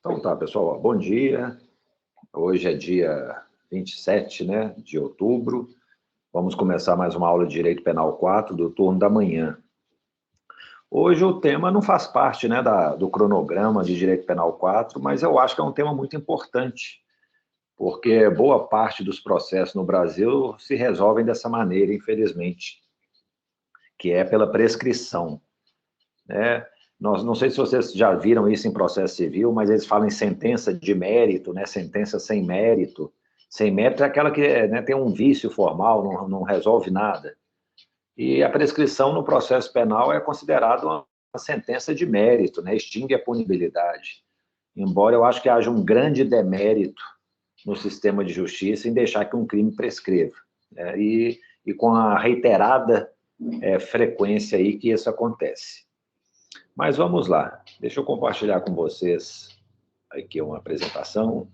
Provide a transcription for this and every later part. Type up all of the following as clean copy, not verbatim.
Então tá, pessoal, bom dia. Hoje é dia 27, né, de outubro. Vamos começar mais uma aula de Direito Penal 4 do turno da manhã. Hoje o tema não faz parte, né, do cronograma de Direito Penal 4, mas eu acho que é um tema muito importante, porque boa parte dos processos no Brasil se resolvem dessa maneira, infelizmente, que é pela prescrição, né? Não sei se vocês já viram isso em processo civil, mas eles falam em sentença de mérito, né? Sentença sem mérito. Sem mérito é aquela que, né, tem um vício formal, não resolve nada. E a prescrição no processo penal é considerada uma sentença de mérito, né? Extingue a punibilidade. Embora eu acho que haja um grande demérito no sistema de justiça em deixar que um crime prescreva, né? E com a reiterada frequência aí que isso acontece. Mas vamos lá, deixa eu compartilhar com vocês aqui uma apresentação.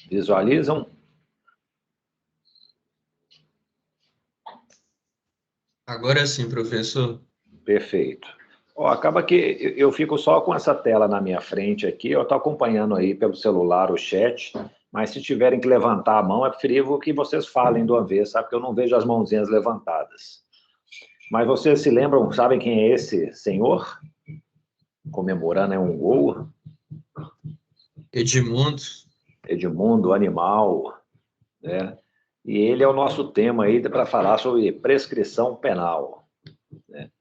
Visualizam? Agora sim, professor. Perfeito. Ó, acaba que eu fico só com essa tela na minha frente aqui, eu estou acompanhando aí pelo celular o chat, mas se tiverem que levantar a mão, é preferível que vocês falem de uma vez, sabe? Porque eu não vejo as mãozinhas levantadas. Mas vocês se lembram, sabem quem é esse senhor? Comemorando um gol? Edmundo. Edmundo, animal, né? E ele é o nosso tema aí para falar sobre prescrição penal, né?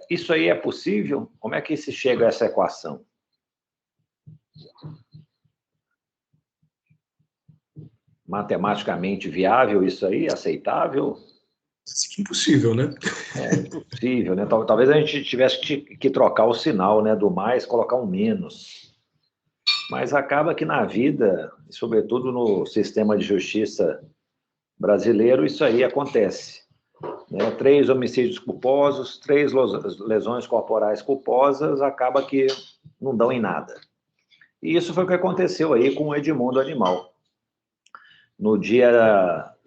Isso aí é possível? Como é que se chega a essa equação? Matematicamente viável isso aí? Aceitável? Impossível, né? É impossível, né? Talvez a gente tivesse que trocar o sinal, né? Do mais, colocar um menos. Mas acaba que na vida, sobretudo no sistema de justiça brasileiro, isso aí acontece, né? 3 homicídios culposos, 3 lesões corporais culposas, acaba que não dão em nada. E isso foi o que aconteceu aí com o Edmundo Animal.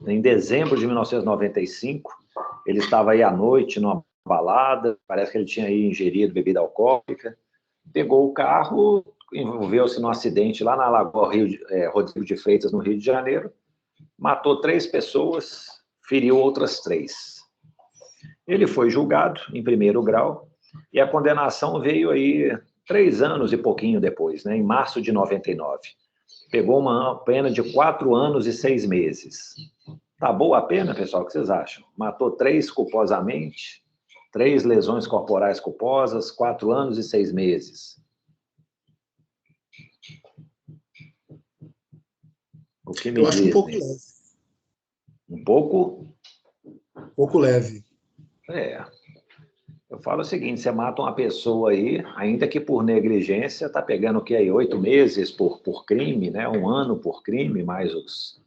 Em dezembro de 1995, ele estava aí à noite numa balada, parece que ele tinha aí ingerido bebida alcoólica, pegou o carro, envolveu-se num acidente lá na Lagoa Rodrigo de Freitas, no Rio de Janeiro, matou 3 pessoas, feriu outras 3. Ele foi julgado em primeiro grau e a condenação veio aí 3 anos e pouquinho depois, né, em março de 99. Pegou uma pena de 4 anos e 6 meses. Tá boa a pena, pessoal? O que vocês acham? Matou 3 culposamente, 3 lesões corporais culposas, 4 anos e 6 meses. O que me Eu acho dizem? um pouco leve. Um pouco? Um pouco leve. Eu falo o seguinte, você mata uma pessoa aí, ainda que por negligência, tá pegando o que aí? 8 meses por crime, né? 1 ano por crime, mais os...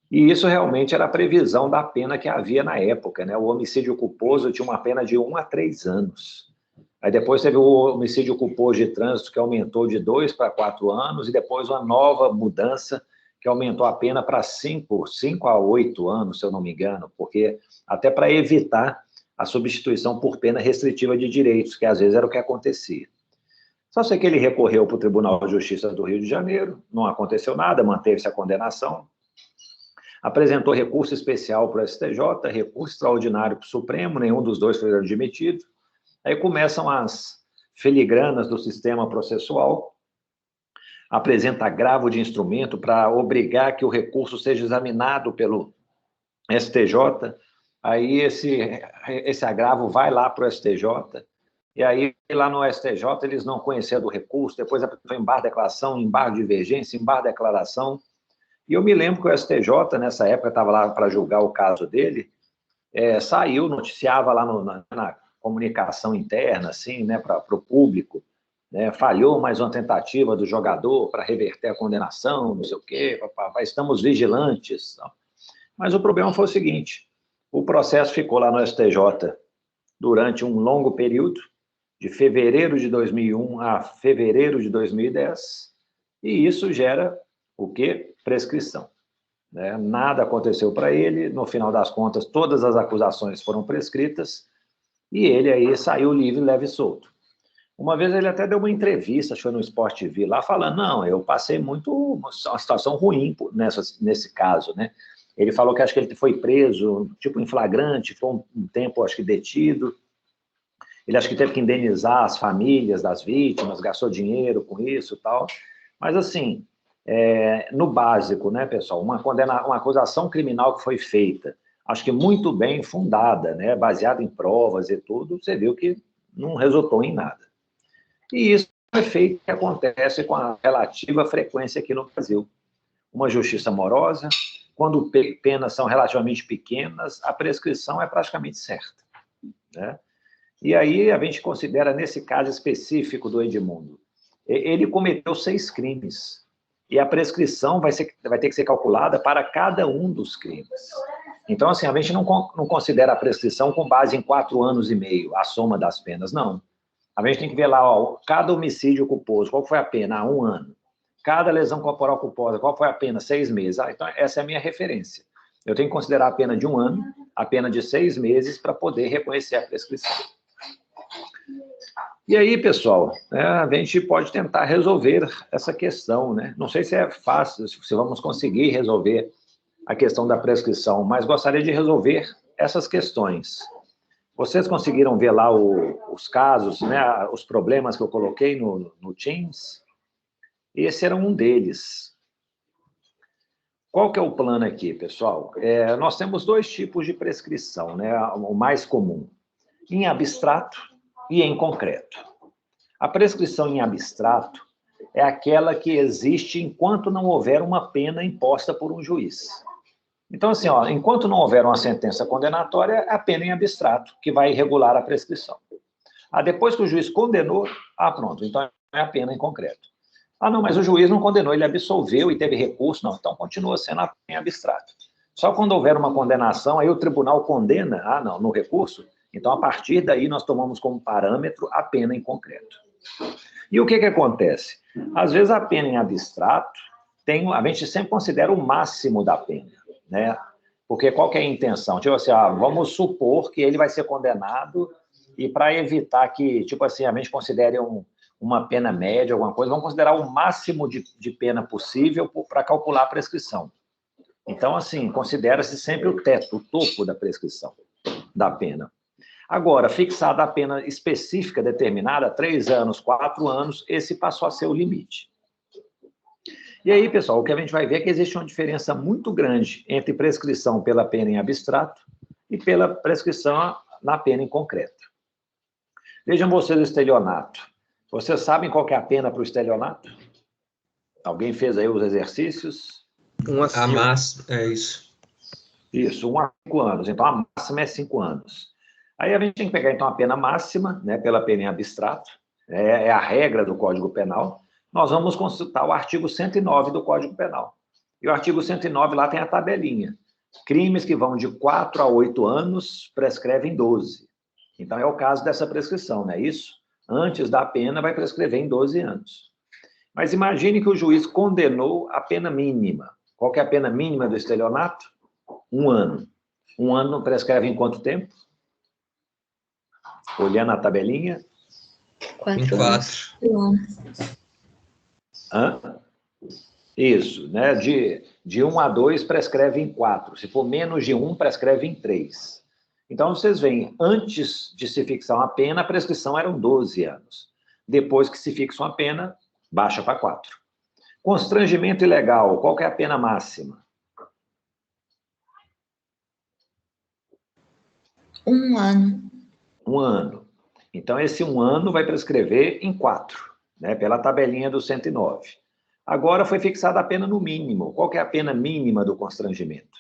E isso realmente era a previsão da pena que havia na época, né? O homicídio culposo tinha uma pena de 1 a 3 anos. Aí depois teve o homicídio culposo de trânsito, que aumentou de 2 para 4 anos, e depois uma nova mudança, que aumentou a pena para 5 a 8 anos, se eu não me engano, porque até para evitar a substituição por pena restritiva de direitos, que às vezes era o que acontecia. Só sei que ele recorreu para o Tribunal de Justiça do Rio de Janeiro, não aconteceu nada, manteve-se a condenação, apresentou recurso especial para o STJ, recurso extraordinário para o Supremo, nenhum dos dois foi admitido. Aí começam as filigranas do sistema processual, apresenta agravo de instrumento para obrigar que o recurso seja examinado pelo STJ, aí esse agravo vai lá para o STJ, e aí lá no STJ eles não conheceram do recurso, depois foi embargo de declaração, embargo de divergência, embargo de declaração, e eu me lembro que o STJ, nessa época, estava lá para julgar o caso dele, saiu, noticiava lá na comunicação interna, assim, né, para o público, né, falhou mais uma tentativa do jogador para reverter a condenação, não sei o quê, estamos vigilantes. Mas o problema foi o seguinte, o processo ficou lá no STJ durante um longo período, de fevereiro de 2001 a fevereiro de 2010, e isso gera o quê? prescrição. Né? Nada aconteceu para ele, no final das contas, todas as acusações foram prescritas, e ele aí saiu livre, leve e solto. Uma vez ele até deu uma entrevista, acho que foi no Sport TV, lá falando, não, eu passei uma situação ruim nesse caso, né? Ele falou que acho que ele foi preso, tipo, em flagrante, foi um tempo, acho que, detido. Ele acho que teve que indenizar as famílias das vítimas, gastou dinheiro com isso e tal. Mas, assim, no básico, né, pessoal, uma acusação criminal que foi feita, acho que muito bem fundada, né, baseada em provas e tudo, você viu que não resultou em nada. E isso é um efeito que acontece com a relativa frequência aqui no Brasil. Uma justiça morosa, quando penas são relativamente pequenas, a prescrição é praticamente certa, né? E aí a gente considera, nesse caso específico do Edmundo, ele cometeu 6 crimes, e a prescrição vai ter que ser calculada para cada um dos crimes. Então, assim, a gente não considera a prescrição com base em 4 anos e meio, a soma das penas, não. A gente tem que ver lá, ó, cada homicídio culposo, qual foi a pena? 1 ano. Cada lesão corporal culposa, qual foi a pena? 6 meses. Então, essa é a minha referência. Eu tenho que considerar a pena de 1 ano, a pena de 6 meses, para poder reconhecer a prescrição. E aí, pessoal, a gente pode tentar resolver essa questão, né? Não sei se é fácil, se vamos conseguir resolver a questão da prescrição, mas gostaria de resolver essas questões. Vocês conseguiram ver lá os casos, né, os problemas que eu coloquei no Teams? Esse era um deles. Qual que é o plano aqui, pessoal? Nós temos 2 tipos de prescrição, né, o mais comum, em abstrato e em concreto. A prescrição em abstrato é aquela que existe enquanto não houver uma pena imposta por um juiz. Então, assim, ó, enquanto não houver uma sentença condenatória, é a pena em abstrato que vai regular a prescrição. Depois que o juiz condenou, pronto, então é a pena em concreto. Não, mas o juiz não condenou, ele absolveu e teve recurso, não, então continua sendo a pena em abstrato. Só quando houver uma condenação, aí o tribunal condena, não, no recurso, então a partir daí nós tomamos como parâmetro a pena em concreto. E o que acontece? Às vezes a pena em abstrato, a gente sempre considera o máximo da pena, né? Porque qual que é a intenção? Tipo assim, vamos supor que ele vai ser condenado e para evitar que, tipo assim, a gente considere uma pena média, alguma coisa, vamos considerar o máximo de pena possível para calcular a prescrição. Então, assim, considera-se sempre o teto, o topo da prescrição, da pena. Agora, fixada a pena específica determinada, 3 anos, 4 anos, esse passou a ser o limite. E aí, pessoal, o que a gente vai ver é que existe uma diferença muito grande entre prescrição pela pena em abstrato e pela prescrição na pena em concreto. Vejam vocês o estelionato. Vocês sabem qual que é a pena para o estelionato? Alguém fez aí os exercícios? 1 a 5. A máxima, é isso. Isso, 1 a 5 anos. Então, a máxima é 5 anos. Aí a gente tem que pegar, então, a pena máxima, né, pela pena em abstrato, é a regra do Código Penal. Nós vamos consultar o artigo 109 do Código Penal. E o artigo 109 lá tem a tabelinha. Crimes que vão de 4 a 8 anos prescrevem 12. Então, é o caso dessa prescrição, não é isso? Antes da pena, vai prescrever em 12 anos. Mas imagine que o juiz condenou a pena mínima. Qual que é a pena mínima do estelionato? 1 ano. 1 ano prescreve em quanto tempo? Olhando a tabelinha. 4 anos. Isso, né? De 1 a 2 prescreve em 4. Se for menos de 1, prescreve em 3. Então, vocês veem, antes de se fixar uma pena, a prescrição eram 12 anos. Depois que se fixa uma pena, baixa para 4. Constrangimento ilegal, qual que é a pena máxima? 1 ano. 1 ano. Então, esse 1 ano vai prescrever em 4, né? Pela tabelinha do 109. Agora foi fixada a pena no mínimo. Qual que é a pena mínima do constrangimento?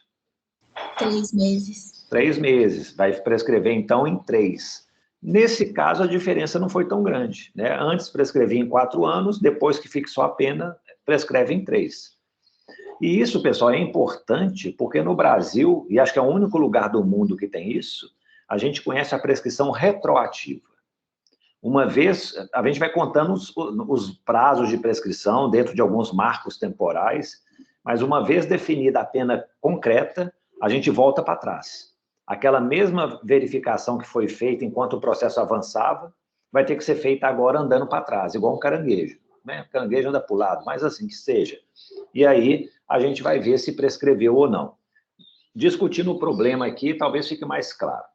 3 meses. 3 meses. Vai prescrever, então, em 3. Nesse caso, a diferença não foi tão grande, né? Antes prescrevia em 4 anos, depois que fixou a pena, prescreve em 3. E isso, pessoal, é importante porque no Brasil, e acho que é o único lugar do mundo que tem isso, a gente conhece a prescrição retroativa. Uma vez, a gente vai contando os prazos de prescrição dentro de alguns marcos temporais, Mas uma vez definida a pena concreta, a gente volta para trás. Aquela mesma verificação que foi feita enquanto o processo avançava, vai ter que ser feita agora andando para trás, igual um caranguejo, né? O caranguejo anda para o lado, mas assim que seja. E aí a gente vai ver se prescreveu ou não. Discutindo o problema aqui, talvez fique mais claro.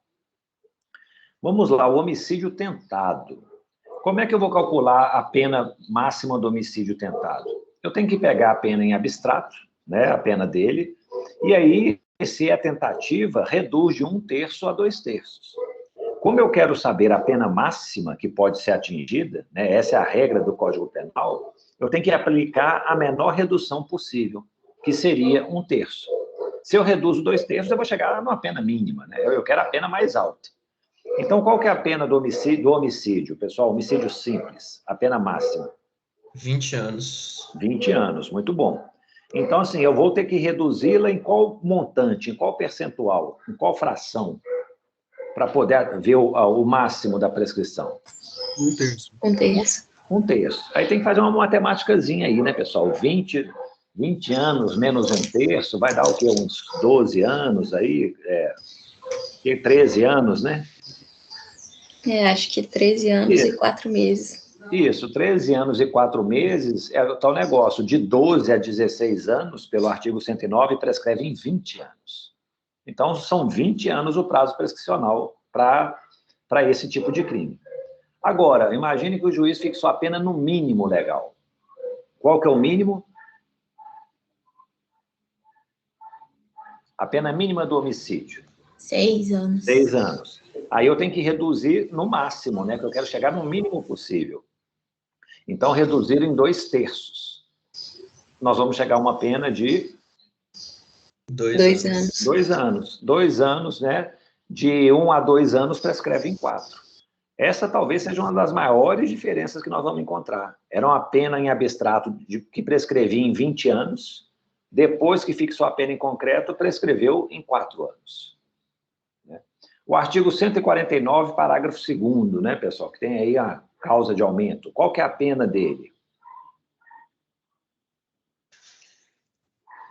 Vamos lá, o homicídio tentado. Como é que eu vou calcular a pena máxima do homicídio tentado? Eu tenho que pegar a pena em abstrato, né, a pena dele, e aí, se é tentativa, reduz de 1/3 a 2/3. Como eu quero saber a pena máxima que pode ser atingida, né, essa é a regra do Código Penal, eu tenho que aplicar a menor redução possível, que seria 1/3. Se eu reduzo 2/3, eu vou chegar numa pena mínima, né? Eu quero a pena mais alta. Então, qual que é a pena do homicídio, pessoal? Homicídio simples, a pena máxima. 20 anos. 20 anos, muito bom. Então, assim, eu vou ter que reduzi-la em qual montante, em qual percentual, em qual fração, para poder ver o máximo da prescrição? 1/3. 1/3. 1/3. Aí tem que fazer uma matemáticazinha aí, né, pessoal? 20 anos menos 1/3, vai dar o quê? Uns 12 anos aí, 13 anos, né? Acho que 13 anos e 4 meses. Isso, 13 anos e 4 meses é o tal negócio. De 12 a 16 anos, pelo artigo 109, prescreve em 20 anos. Então, são 20 anos o prazo prescricional para esse tipo de crime. Agora, imagine que o juiz fixou a pena no mínimo legal. Qual que é o mínimo? A pena mínima do homicídio. 6 anos. 6 anos. Aí eu tenho que reduzir no máximo, né? Que eu quero chegar no mínimo possível. Então, reduzir em 2/3. Nós vamos chegar a uma pena de 2 anos. 2 anos. 2 anos, né? De 1 a 2 anos prescreve em 4. Essa talvez seja uma das maiores diferenças que nós vamos encontrar. Era uma pena em abstrato que prescrevia em 20 anos. Depois que fixou a pena em concreto, prescreveu em 4 anos. O artigo 149, parágrafo 2º, né, pessoal, que tem aí a causa de aumento. Qual que é a pena dele?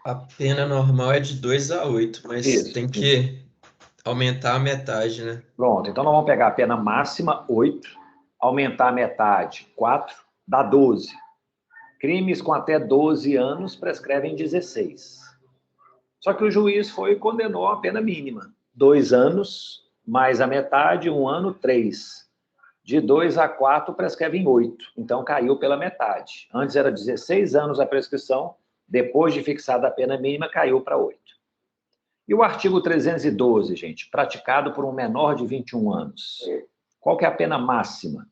A pena normal é de 2 a 8, mas Isso. tem que aumentar a metade, né? Pronto, então nós vamos pegar a pena máxima, 8, aumentar a metade, 4, dá 12. Crimes com até 12 anos prescrevem 16. Só que o juiz foi e condenou a pena mínima. 2 anos, mais a metade, 1 ano, 3. De 2 a 4 prescreve em 8. Então, caiu pela metade. Antes era 16 anos a prescrição, depois de fixada a pena mínima, caiu para 8. E o artigo 312, gente, praticado por um menor de 21 anos. Qual que é a pena máxima?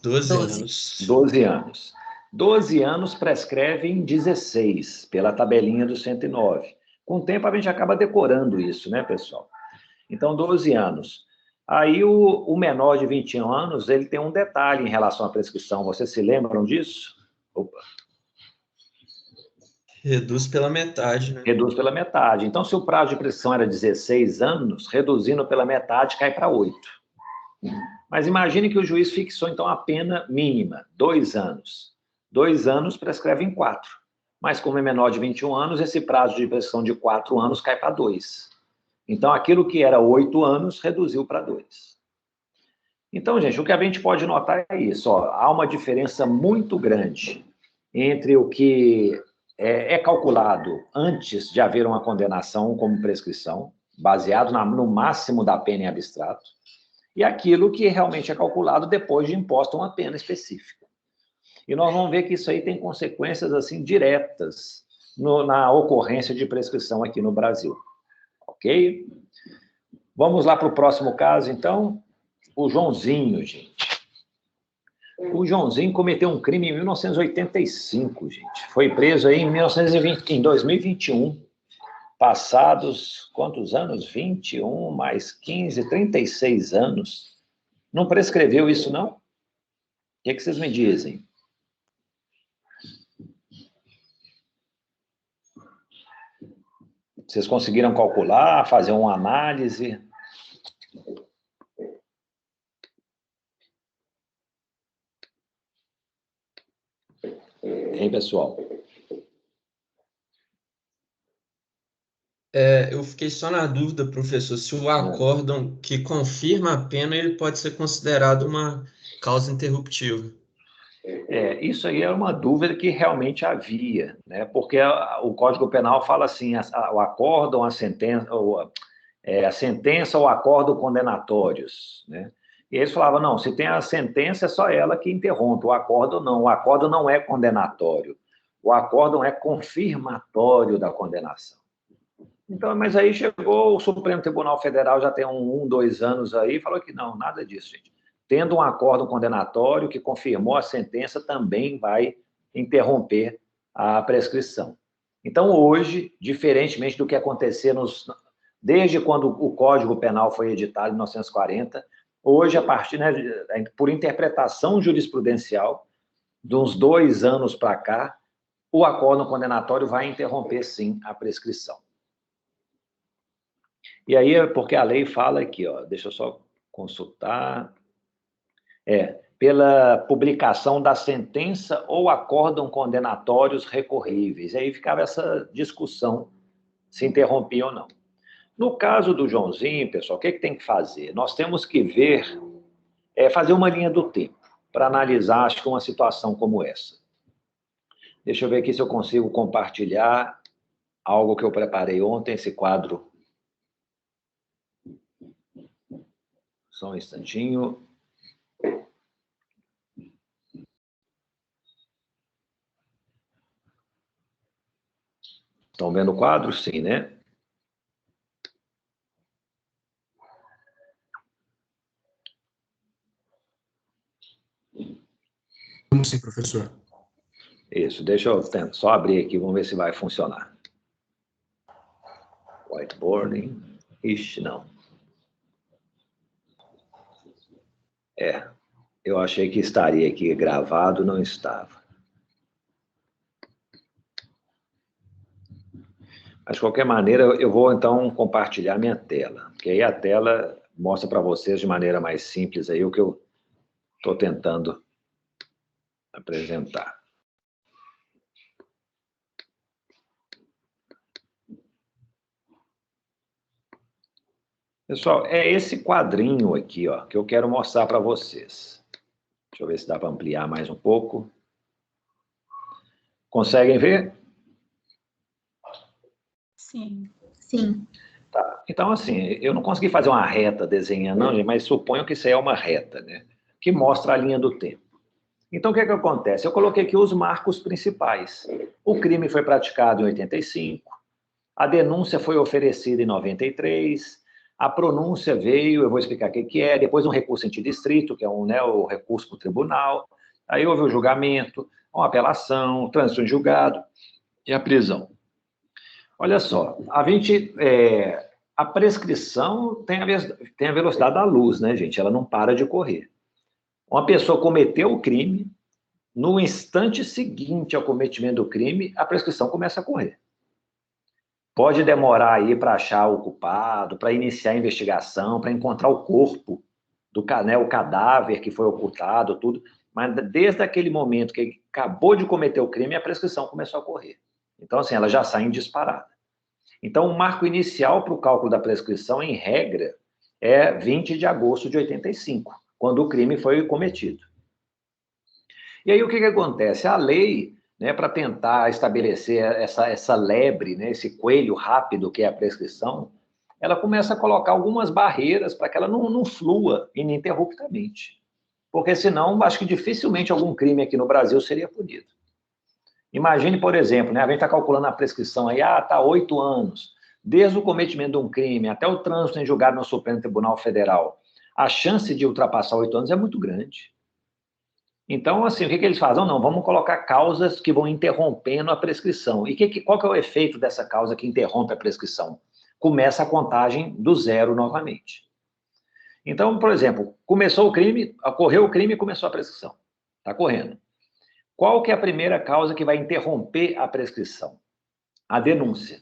12 anos. 12 anos. 12 anos prescreve em 16, pela tabelinha do 109. Com o tempo, a gente acaba decorando isso, né, pessoal? Então, 12 anos. Aí, o menor de 21 anos, ele tem um detalhe em relação à prescrição. Vocês se lembram disso? Opa. Reduz pela metade, né? Reduz pela metade. Então, se o prazo de prescrição era 16 anos, reduzindo pela metade, cai para 8. Mas imagine que o juiz fixou, então, a pena mínima, 2 anos. 2 anos prescreve em 4. Mas, como é menor de 21 anos, esse prazo de prescrição de 4 anos cai para 2. Então, aquilo que era 8 anos, reduziu para 2. Então, gente, o que a gente pode notar é isso. Ó, há uma diferença muito grande entre o que é calculado antes de haver uma condenação como prescrição, baseado no máximo da pena em abstrato, e aquilo que realmente é calculado depois de imposta uma pena específica. E nós vamos ver que isso aí tem consequências assim diretas na ocorrência de prescrição aqui no Brasil. Ok? Vamos lá para o próximo caso, então. O Joãozinho, gente. O Joãozinho cometeu um crime em 1985, gente. Foi preso aí em 2021. Passados, quantos anos? 21 mais 15, 36 anos. Não prescreveu isso, não? O que vocês me dizem? Vocês conseguiram calcular, fazer uma análise? hein, pessoal? Eu fiquei só na dúvida, professor, se o acórdão que confirma a pena, ele pode ser considerado uma causa interruptiva. Isso aí era uma dúvida que realmente havia, né? Porque o Código Penal fala assim, o acórdão, a sentença, a sentença ou acórdão condenatórios, né? E eles falavam, não, se tem a sentença, é só ela que interrompe, o acórdão não é condenatório, o acórdão é confirmatório da condenação. Então, mas aí chegou o Supremo Tribunal Federal, já tem 2 anos aí, falou que não, nada disso, gente. Tendo um acórdão condenatório que confirmou a sentença, também vai interromper a prescrição. Então, hoje, diferentemente do que acontecia desde quando o Código Penal foi editado, em 1940, hoje, a partir, né, por interpretação jurisprudencial, de uns 2 anos para cá, o acórdão condenatório vai interromper, sim, a prescrição. E aí é porque a lei fala aqui, ó, deixa eu só consultar. Pela publicação da sentença ou acórdão condenatórios recorríveis. Aí ficava essa discussão se interrompia ou não. No caso do Joãozinho, pessoal, o que tem que fazer? Nós temos que ver, fazer uma linha do tempo para analisar, acho que uma situação como essa. Deixa eu ver aqui se eu consigo compartilhar algo que eu preparei ontem, esse quadro. Só um instantinho. Estão vendo o quadro? Sim, né? Sim, professor. Isso, deixa eu tentar só abrir aqui, vamos ver se vai funcionar. Whiteboarding. Ixi, não. Eu achei que estaria aqui gravado, não estava. Mas, de qualquer maneira, eu vou, então, compartilhar minha tela, porque aí a tela mostra para vocês de maneira mais simples aí o que eu estou tentando apresentar. Pessoal, é esse quadrinho aqui, ó, que eu quero mostrar para vocês. Deixa eu ver se dá para ampliar mais um pouco. Conseguem ver? Sim. Sim. Tá. Então, assim, eu não consegui fazer uma reta desenhando, não, gente, mas suponho que isso aí é uma reta, né? Que mostra a linha do tempo. Então, o que acontece? Eu coloquei aqui os marcos principais. O crime foi praticado em 85, a denúncia foi oferecida em 93, a pronúncia veio, eu vou explicar o que é, depois um recurso antidistrito, que é o recurso para o tribunal, aí houve o julgamento, uma apelação, o trânsito em julgado e a prisão. Olha só, a prescrição tem a velocidade da luz, né, gente? Ela não para de correr. Uma pessoa cometeu o crime, no instante seguinte ao cometimento do crime, a prescrição começa a correr. Pode demorar aí para achar o culpado, para iniciar a investigação, para encontrar o corpo, o cadáver que foi ocultado, tudo, mas desde aquele momento que ele acabou de cometer o crime, a prescrição começou a correr. Então, assim, ela já sai em disparada. Então, o marco inicial para o cálculo da prescrição, em regra, é 20 de agosto de 85, quando o crime foi cometido. E aí, o que acontece? A lei, né, para tentar estabelecer essa lebre, né, esse coelho rápido que é a prescrição, ela começa a colocar algumas barreiras para que ela não flua ininterruptamente. Porque, senão, acho que dificilmente algum crime aqui no Brasil seria punido. Imagine, por exemplo, né, a gente está calculando a prescrição aí, está 8 anos. Desde o cometimento de um crime até o trânsito em julgado no Supremo Tribunal Federal, a chance de ultrapassar 8 anos é muito grande. Então, assim, o que eles fazem? Não, vamos colocar causas que vão interrompendo a prescrição. E qual que é o efeito dessa causa que interrompe a prescrição? Começa a contagem do zero novamente. Então, por exemplo, começou o crime, ocorreu o crime e começou a prescrição. Está correndo. Qual que é a primeira causa que vai interromper a prescrição? A denúncia.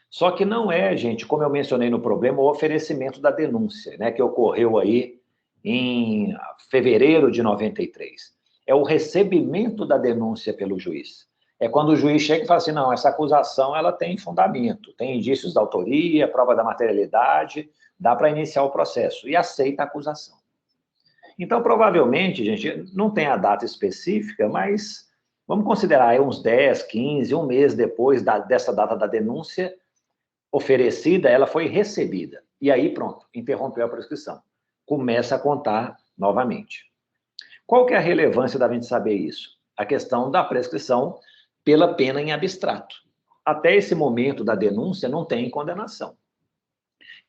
Só que não é, gente, como eu mencionei no problema, o oferecimento da denúncia, né, que ocorreu aí em fevereiro de 93. É o recebimento da denúncia pelo juiz. é quando o juiz chega e fala assim, não, essa acusação ela tem fundamento, tem indícios da autoria, prova da materialidade, dá para iniciar o processo, e aceita a acusação. Então, provavelmente, gente, não tem a data específica, mas vamos considerar aí uns 10, 15, um mês depois dessa data da denúncia oferecida, ela foi recebida. E aí, pronto, interrompeu a prescrição. Começa a contar novamente. Qual que é a relevância da gente saber isso? A questão da prescrição pela pena em abstrato. Até esse momento da denúncia não tem condenação.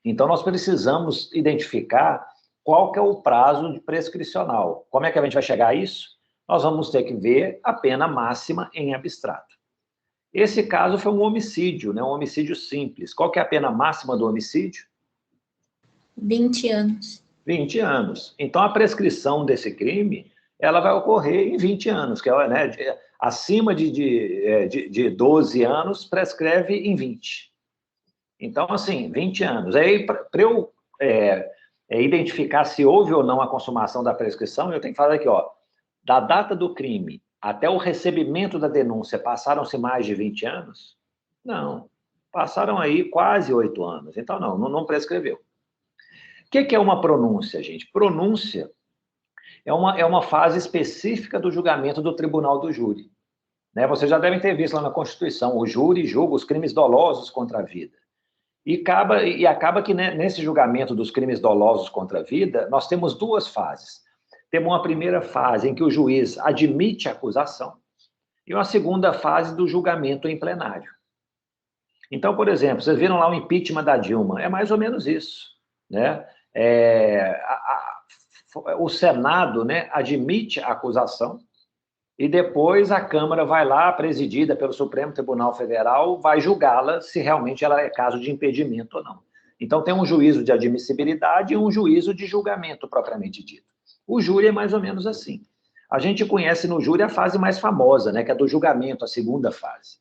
Então, nós precisamos identificar qual que é o prazo de prescricional. Como é que a gente vai chegar a isso? Nós vamos ter que ver a pena máxima em abstrato. Esse caso foi um homicídio, né? Um homicídio simples. Qual que é a pena máxima do homicídio? 20 anos. 20 anos. Então, a prescrição desse crime, ela vai ocorrer em 20 anos, que é, né, acima de 12 anos, prescreve em 20. Então, assim, 20 anos. Aí, para eu identificar se houve ou não a consumação da prescrição, eu tenho que falar aqui, ó, da data do crime até o recebimento da denúncia, passaram-se mais de 20 anos? Não. Passaram aí quase 8 anos. Então, não prescreveu. O que é uma pronúncia, gente? Pronúncia é uma fase específica do julgamento do tribunal do júri. Né? Vocês já devem ter visto lá na Constituição, o júri julga os crimes dolosos contra a vida. E acaba que, né, nesse julgamento dos crimes dolosos contra a vida, nós temos duas fases. Temos uma primeira fase em que o juiz admite a acusação e uma segunda fase do julgamento em plenário. Então, por exemplo, vocês viram lá o impeachment da Dilma, é mais ou menos isso, né? O Senado, né, admite a acusação e depois a Câmara vai lá, presidida pelo Supremo Tribunal Federal, vai julgá-la se realmente ela é caso de impedimento ou não. Então, tem um juízo de admissibilidade e um juízo de julgamento propriamente dito. O júri é mais ou menos assim. A gente conhece no júri a fase mais famosa, né, que é do julgamento, a segunda fase.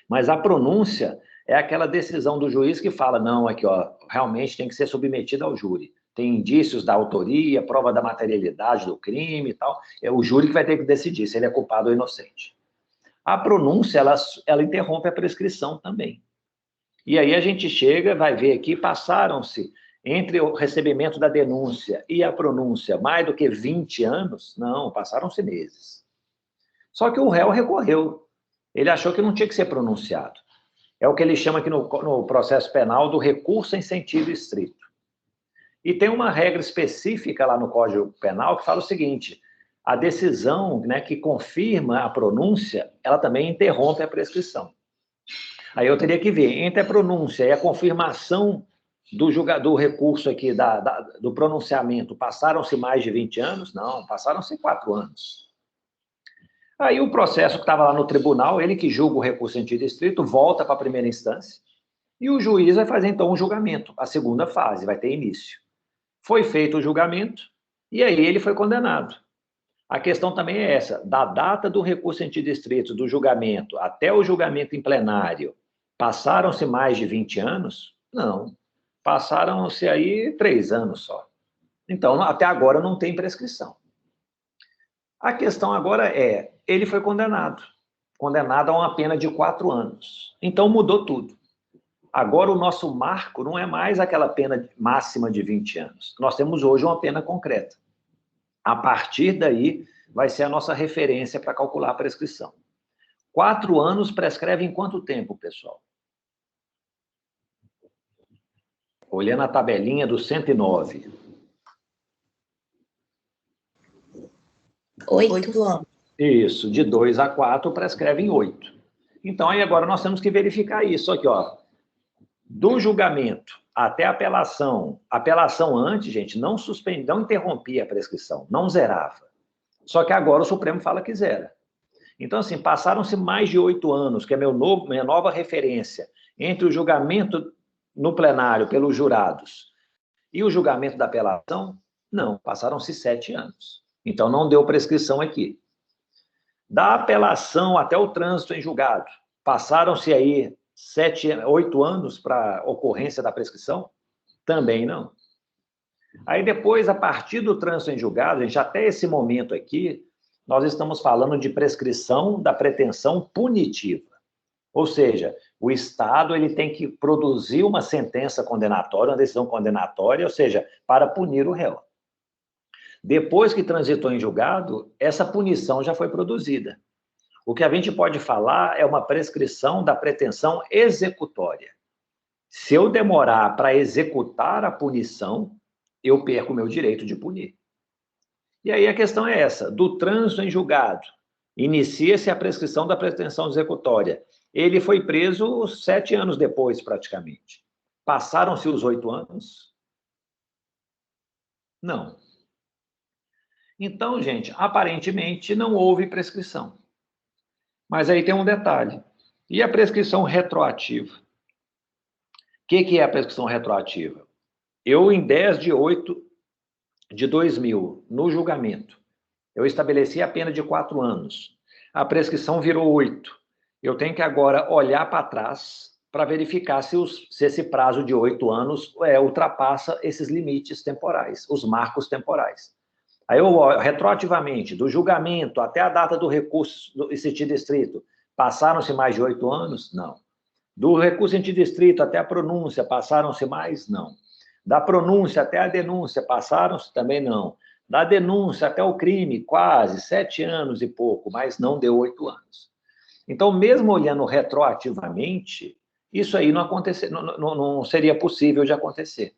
Mas a pronúncia é aquela decisão do juiz que fala, não, aqui, ó, realmente tem que ser submetida ao júri. Tem indícios da autoria, prova da materialidade do crime e tal. É o júri que vai ter que decidir se ele é culpado ou inocente. A pronúncia, ela interrompe a prescrição também. E aí a gente chega, vai ver aqui, passaram-se entre o recebimento da denúncia e a pronúncia mais do que 20 anos? Não, passaram-se meses. Só que o réu recorreu. Ele achou que não tinha que ser pronunciado. É o que ele chama aqui no processo penal do recurso em sentido estrito. E tem uma regra específica lá no Código Penal que fala o seguinte, a decisão, né, que confirma a pronúncia, ela também interrompe a prescrição. Aí eu teria que ver, entre a pronúncia e a confirmação do recurso aqui, do pronunciamento, passaram-se mais de 20 anos? Não, passaram-se 4 anos. Aí o processo que estava lá no tribunal, ele que julga o recurso em sentido estrito, volta para a primeira instância, e o juiz vai fazer, então, um julgamento, a segunda fase, vai ter início. Foi feito o julgamento, e aí ele foi condenado. A questão também é essa, da data do recurso em sentido estrito, do julgamento, até o julgamento em plenário, passaram-se mais de 20 anos? Não. Passaram-se aí 3 anos só. Então, até agora não tem prescrição. A questão agora é, ele foi condenado a uma pena de 4 anos. Então, mudou tudo. Agora, o nosso marco não é mais aquela pena máxima de 20 anos. Nós temos hoje uma pena concreta. A partir daí, vai ser a nossa referência para calcular a prescrição. 4 anos prescreve em quanto tempo, pessoal? Olhando a tabelinha do 109. 8 anos. Isso, de 2 a 4 prescreve em 8. Então, aí agora nós temos que verificar isso aqui, ó. Do julgamento até a apelação antes, gente, não interrompia a prescrição, não zerava. Só que agora o Supremo fala que zera. Então, assim, passaram-se mais de 8 anos, que é minha nova referência, entre o julgamento no plenário pelos jurados e o julgamento da apelação, não, passaram-se 7 anos. Então, não deu prescrição aqui. Da apelação até o trânsito em julgado, passaram-se aí 8 anos para ocorrência da prescrição? Também não. Aí depois, a partir do trânsito em julgado, gente, até esse momento aqui, nós estamos falando de prescrição da pretensão punitiva. Ou seja, o Estado ele tem que produzir uma sentença condenatória, uma decisão condenatória, ou seja, para punir o réu. Depois que transitou em julgado, essa punição já foi produzida. O que a gente pode falar é uma prescrição da pretensão executória. Se eu demorar para executar a punição, eu perco o meu direito de punir. E aí a questão é essa, do trânsito em julgado, inicia-se a prescrição da pretensão executória. Ele foi preso 7 anos depois, praticamente. Passaram-se os 8 anos? Não. Então, gente, aparentemente não houve prescrição. Mas aí tem um detalhe. E a prescrição retroativa? O que é a prescrição retroativa? Eu, em 10 de 8 de 2000, no julgamento, eu estabeleci a pena de 4 anos. A prescrição virou 8. Eu tenho que agora olhar para trás para verificar se esse prazo de 8 anos ultrapassa esses limites temporais, os marcos temporais. Aí eu, retroativamente, do julgamento até a data do recurso em sentido estrito, passaram-se mais de 8 anos? Não. Do recurso em sentido estrito até a pronúncia, passaram-se mais? Não. Da pronúncia até a denúncia, passaram-se? Também não. Da denúncia até o crime, quase 7 anos e pouco, mas não deu 8 anos. Então, mesmo olhando retroativamente, isso aí não seria possível de acontecer,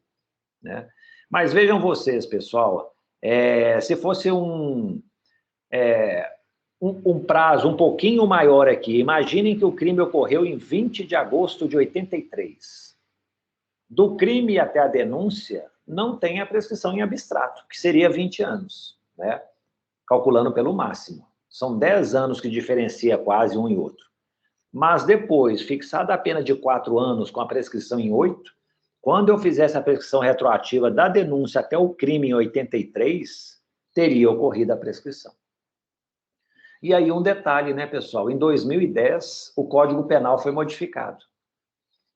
né? Mas vejam vocês, pessoal, se fosse um prazo um pouquinho maior aqui, imaginem que o crime ocorreu em 20 de agosto de 83. Do crime até a denúncia, não tem a prescrição em abstrato, que seria 20 anos, né? Calculando pelo máximo. São 10 anos que diferencia quase um e outro. Mas depois, fixada a pena de 4 anos com a prescrição em 8, quando eu fizesse a prescrição retroativa da denúncia até o crime em 83, teria ocorrido a prescrição. E aí um detalhe, né, pessoal? Em 2010, o Código Penal foi modificado.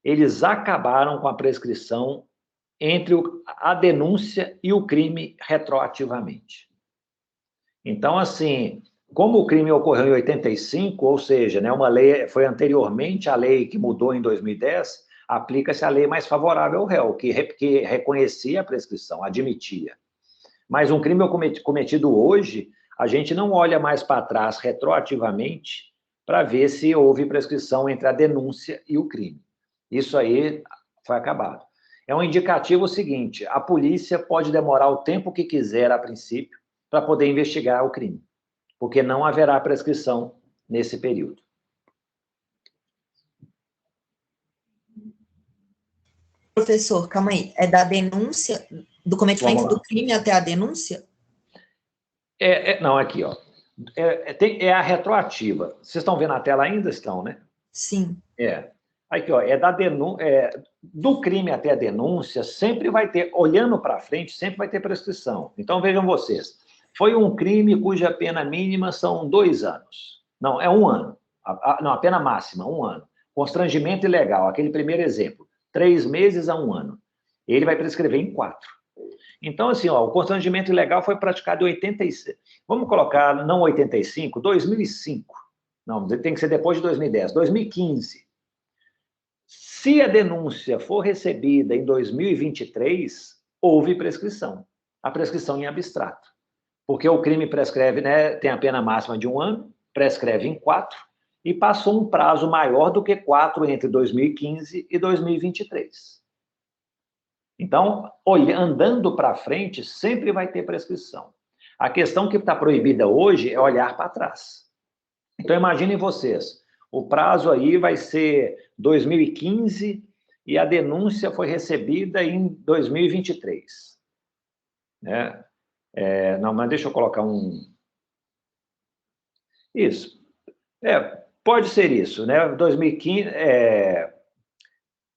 Eles acabaram com a prescrição entre a denúncia e o crime retroativamente. Então, assim, como o crime ocorreu em 85, ou seja, né, uma lei foi anteriormente à lei que mudou em 2010, aplica-se a lei mais favorável ao réu, que reconhecia a prescrição, admitia. Mas um crime cometido hoje, a gente não olha mais para trás retroativamente para ver se houve prescrição entre a denúncia e o crime. Isso aí foi acabado. É um indicativo seguinte, a polícia pode demorar o tempo que quiser, a princípio, para poder investigar o crime, porque não haverá prescrição nesse período. Professor, calma aí, é da denúncia, do cometimento do crime até a denúncia? Não, aqui, ó. É a retroativa. Vocês estão vendo a tela ainda? Estão, né? Sim. Aqui, ó, do crime até a denúncia, sempre vai ter, olhando para frente, sempre vai ter prescrição. Então, vejam vocês, foi um crime cuja pena mínima são 2 anos. Não, é 1 ano. Não, a pena máxima, 1 ano. Constrangimento ilegal, aquele primeiro exemplo, 3 meses a 1 ano. Ele vai prescrever em 4. Então, assim, ó, o constrangimento ilegal foi praticado em 86. Vamos colocar, não 85, 2005. Não, tem que ser depois de 2010, 2015. Se a denúncia for recebida em 2023, houve prescrição. A prescrição em abstrato. Porque o crime prescreve, né, tem a pena máxima de 1 ano, prescreve em 4, e passou um prazo maior do que 4 entre 2015 e 2023. Então, andando para frente, sempre vai ter prescrição. A questão que está proibida hoje é olhar para trás. Então, imaginem vocês, o prazo aí vai ser 2015 e a denúncia foi recebida em 2023. Né? Não, mas deixa eu colocar um... Isso. Pode ser isso, né?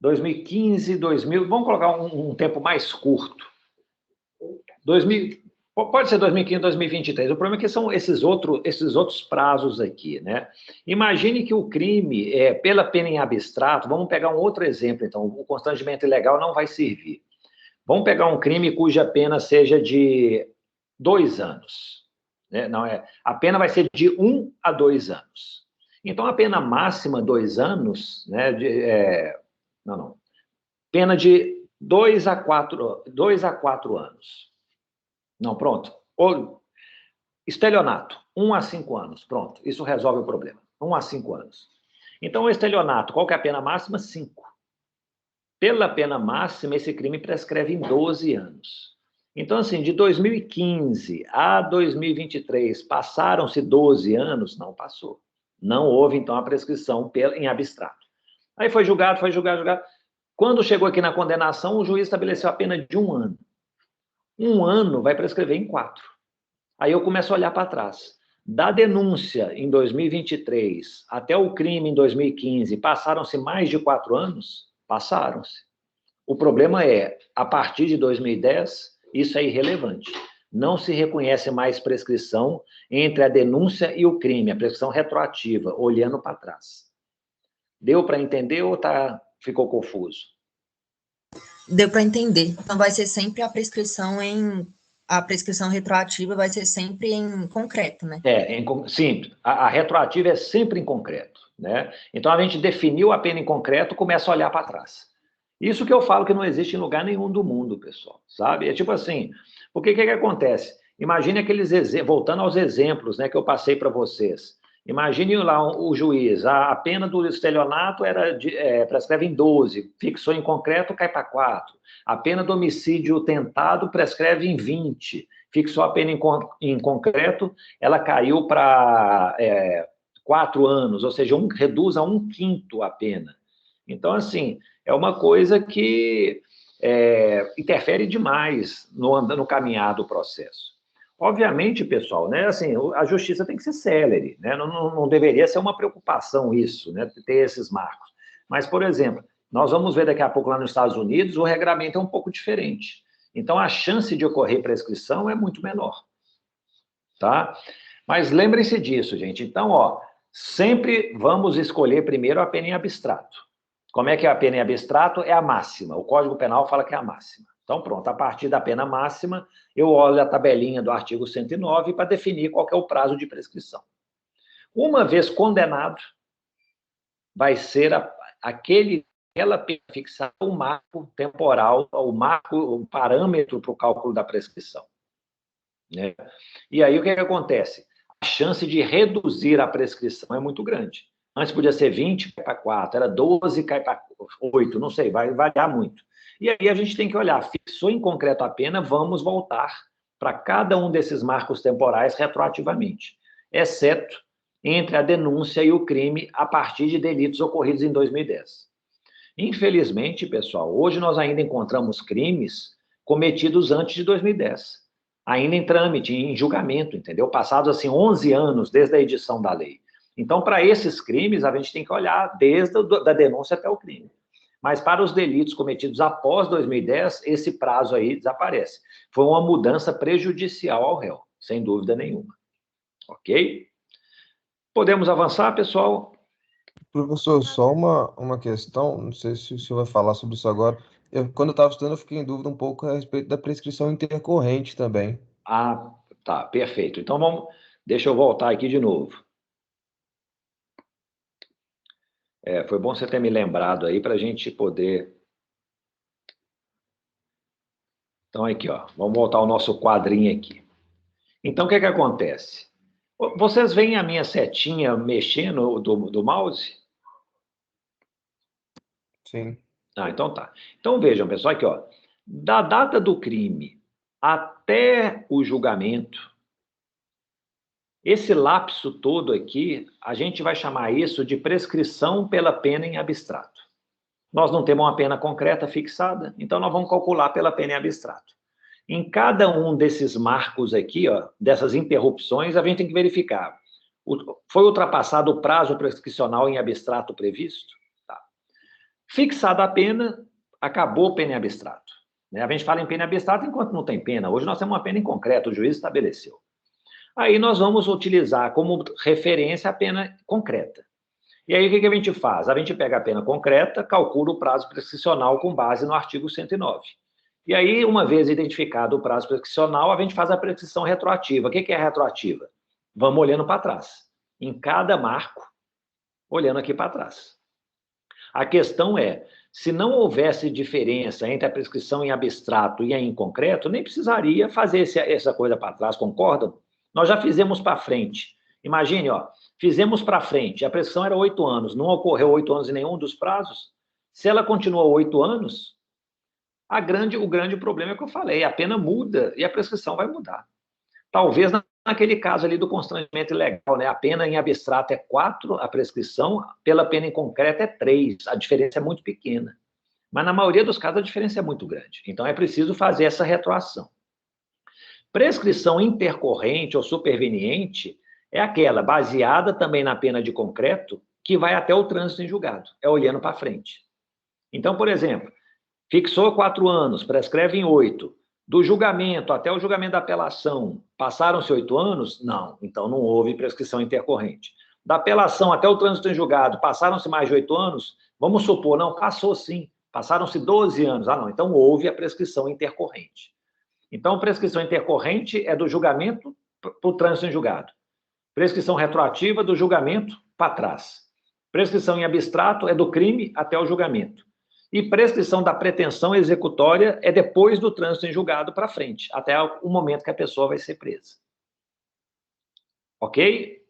2015, 2000... Vamos colocar um tempo mais curto. Pode ser 2015, 2023. O problema é que são esses outros prazos aqui, né? Imagine que o crime, pela pena em abstrato, vamos pegar um outro exemplo, então, o constrangimento ilegal não vai servir. Vamos pegar um crime cuja pena seja de 2 anos, né? Não é, a pena vai ser de 1 a 2 anos. Então, a pena máxima, 2 anos, né? Pena de 2 a 4 anos. Não, pronto. Estelionato, 1 a 5 anos. Pronto, isso resolve o problema. 1 a 5 anos. Então, o estelionato, qual que é a pena máxima? 5. Pela pena máxima, esse crime prescreve em 12 anos. Então, assim, de 2015 a 2023, passaram-se 12 anos? Não passou. Não houve, então, a prescrição em abstrato. Aí foi julgado. Quando chegou aqui na condenação, o juiz estabeleceu a pena de 1 ano. 1 ano vai prescrever em 4. Aí eu começo a olhar para trás. Da denúncia em 2023 até o crime em 2015, passaram-se mais de 4 anos? Passaram-se. O problema é, a partir de 2010, isso é irrelevante. Não se reconhece mais prescrição entre a denúncia e o crime, a prescrição retroativa, olhando para trás. Deu para entender ou ficou confuso? Deu para entender. Então, vai ser sempre a prescrição retroativa vai ser sempre em concreto, né? Sim, a retroativa é sempre em concreto, né? Então, a gente definiu a pena em concreto, começa a olhar para trás. Isso que eu falo que não existe em lugar nenhum do mundo, pessoal, sabe? É tipo assim, porque o que acontece? Imagine aqueles exemplos, voltando aos exemplos, né, que eu passei para vocês. Imagine lá o juiz, a pena do estelionato prescreve em 12, fixou em concreto, cai para 4. A pena do homicídio tentado prescreve em 20, fixou a pena em concreto, ela caiu para 4 anos, ou seja, reduz a 1/5 a pena. Então, assim, é uma coisa que interfere demais no caminhar do processo. Obviamente, pessoal, né, assim, a justiça tem que ser célere, né, não deveria ser uma preocupação isso, né, ter esses marcos. Mas, por exemplo, nós vamos ver daqui a pouco lá nos Estados Unidos, o regramento é um pouco diferente. Então, a chance de ocorrer prescrição é muito menor, tá? Mas lembrem-se disso, gente. Então, sempre vamos escolher primeiro a pena em abstrato. Como é que é a pena em abstrato? É a máxima. O Código Penal fala que é a máxima. Então, pronto, a partir da pena máxima, eu olho a tabelinha do artigo 109 para definir qual que é o prazo de prescrição. Uma vez condenado, vai ser aquela pena fixar o marco temporal, o parâmetro para o cálculo da prescrição. Né? E aí, o que acontece? A chance de reduzir a prescrição é muito grande. Antes podia ser 20, cai para 4, era 12, cai para 8, não sei, vai variar muito. E aí a gente tem que olhar, fixou em concreto a pena, vamos voltar para cada um desses marcos temporais retroativamente, exceto entre a denúncia e o crime a partir de delitos ocorridos em 2010. Infelizmente, pessoal, hoje nós ainda encontramos crimes cometidos antes de 2010, ainda em trâmite, em julgamento, entendeu? Passados, assim, 11 anos desde a edição da lei. Então, para esses crimes, a gente tem que olhar desde a denúncia até o crime. Mas para os delitos cometidos após 2010, esse prazo aí desaparece. Foi uma mudança prejudicial ao réu, sem dúvida nenhuma. Ok? Podemos avançar, pessoal? Professor, só uma questão, não sei se o senhor vai falar sobre isso agora. Quando eu estava estudando, eu fiquei em dúvida um pouco a respeito da prescrição intercorrente também. Ah, tá, perfeito. Então, deixa eu voltar aqui de novo. Foi bom você ter me lembrado aí para a gente poder... Então, aqui, vamos voltar ao nosso quadrinho aqui. Então, o que acontece? Vocês veem a minha setinha mexendo do mouse? Sim. Então tá. Então, vejam, pessoal, aqui, da data do crime até o julgamento, esse lapso todo aqui, a gente vai chamar isso de prescrição pela pena em abstrato. Nós não temos uma pena concreta fixada, então nós vamos calcular pela pena em abstrato. Em cada um desses marcos aqui, dessas interrupções, a gente tem que verificar. Foi ultrapassado o prazo prescricional em abstrato previsto? Tá. Fixada a pena, acabou a pena em abstrato. A gente fala em pena em abstrato enquanto não tem pena. Hoje nós temos uma pena em concreto, o juiz estabeleceu. Aí nós vamos utilizar como referência a pena concreta. E aí o que a gente faz? A gente pega a pena concreta, calcula o prazo prescricional com base no artigo 109. E aí, uma vez identificado o prazo prescricional, a gente faz a prescrição retroativa. O que é retroativa? Vamos olhando para trás. Em cada marco, olhando aqui para trás. A questão é, se não houvesse diferença entre a prescrição em abstrato e a em concreto, nem precisaria fazer essa coisa para trás, concordam? Nós já fizemos para frente. Imagine, ó, fizemos para frente, a prescrição era 8 anos, não ocorreu 8 anos em nenhum dos prazos. Se ela continuou 8 anos, o grande problema é que eu falei, a pena muda e a prescrição vai mudar. Talvez naquele caso ali do constrangimento ilegal, né? A pena em abstrato é 4, a prescrição, pela pena em concreto é 3, a diferença é muito pequena. Mas na maioria dos casos a diferença é muito grande. Então é preciso fazer essa retroação. Prescrição intercorrente ou superveniente é aquela baseada também na pena de concreto que vai até o trânsito em julgado, é olhando para frente. Então, por exemplo, fixou 4 anos, prescreve em 8. Do julgamento até o julgamento da apelação, passaram-se 8 anos? Não, então não houve prescrição intercorrente. Da apelação até o trânsito em julgado, passaram-se mais de 8 anos? Vamos supor, não, passou sim, passaram-se 12 anos. Ah, não, então houve a prescrição intercorrente. Então, prescrição intercorrente é do julgamento para o trânsito em julgado. Prescrição retroativa do julgamento para trás. Prescrição em abstrato é do crime até o julgamento. E prescrição da pretensão executória é depois do trânsito em julgado para frente, até o momento que a pessoa vai ser presa. Ok?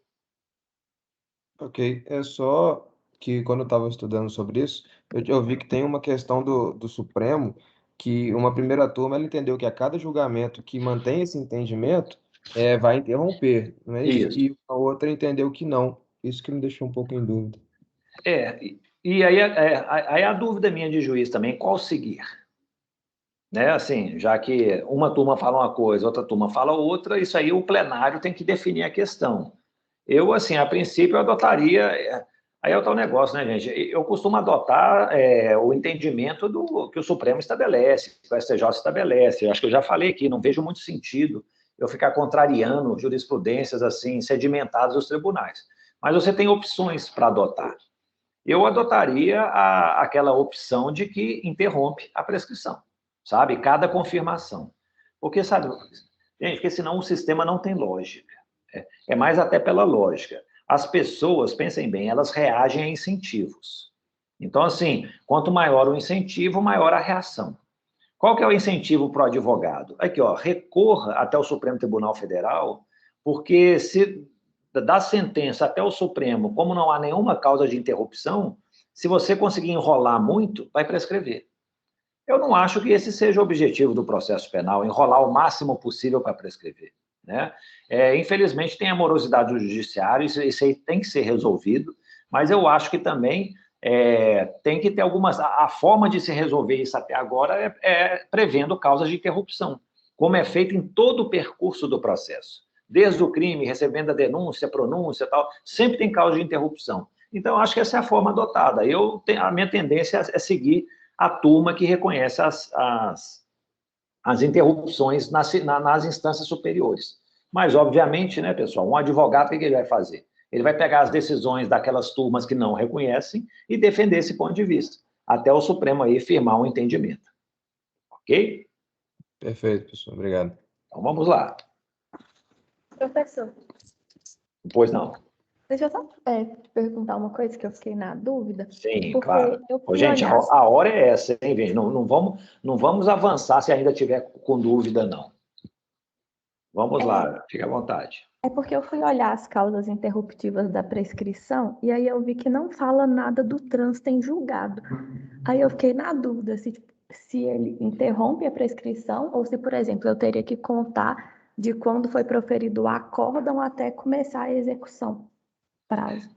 Ok, é só que quando eu estava estudando sobre isso, eu vi que tem uma questão do Supremo, que uma primeira turma ela entendeu que a cada julgamento que mantém esse entendimento vai interromper, não é isso? Isso. E a outra entendeu que não. Isso que me deixou um pouco em dúvida. E aí a dúvida minha de juiz também, qual seguir? Né? Assim, já que uma turma fala uma coisa, outra turma fala outra, isso aí o plenário tem que definir a questão. Eu, assim, a princípio, eu adotaria... Aí é o tal negócio, né, gente? Eu costumo adotar o entendimento que o Supremo estabelece, que o STJ estabelece. Eu acho que eu já falei aqui, não vejo muito sentido eu ficar contrariando jurisprudências, assim, sedimentadas dos tribunais. Mas você tem opções para adotar. Eu adotaria aquela opção de que interrompe a prescrição, sabe? Cada confirmação. Porque, sabe, gente, porque senão o sistema não tem lógica. É mais até pela lógica. As pessoas, pensem bem, elas reagem a incentivos. Então, assim, quanto maior o incentivo, maior a reação. Qual que é o incentivo para o advogado? Aqui, ó, recorra até o Supremo Tribunal Federal, porque se da sentença até o Supremo, como não há nenhuma causa de interrupção, se você conseguir enrolar muito, vai prescrever. Eu não acho que esse seja o objetivo do processo penal, enrolar o máximo possível para prescrever. Né? Infelizmente, tem a morosidade do judiciário, isso aí tem que ser resolvido, mas eu acho que também tem que ter algumas... A forma de se resolver isso até agora é prevendo causas de interrupção, como é feito em todo o percurso do processo. Desde o crime, recebendo a denúncia, pronúncia e tal, sempre tem causa de interrupção. Então, eu acho que essa é a forma adotada. A minha tendência é seguir a turma que reconhece as interrupções nas instâncias superiores. Mas, obviamente, né, pessoal, um advogado, o que ele vai fazer? Ele vai pegar as decisões daquelas turmas que não reconhecem e defender esse ponto de vista, até o Supremo aí firmar um entendimento. Ok? Perfeito, professor. Obrigado. Então, vamos lá. Professor, Pois não. deixa eu só perguntar uma coisa que eu fiquei na dúvida. Sim, Porque claro. eu fui Gente, olhar... a hora é essa, hein, gente? Não vamos avançar se ainda tiver com dúvida, não. Vamos lá, fique à vontade. É porque eu fui olhar as causas interruptivas da prescrição e aí eu vi que não fala nada do trânsito em julgado. Aí eu fiquei na dúvida se ele interrompe a prescrição ou se, por exemplo, eu teria que contar de quando foi proferido o acórdão até começar a execução. Prazo.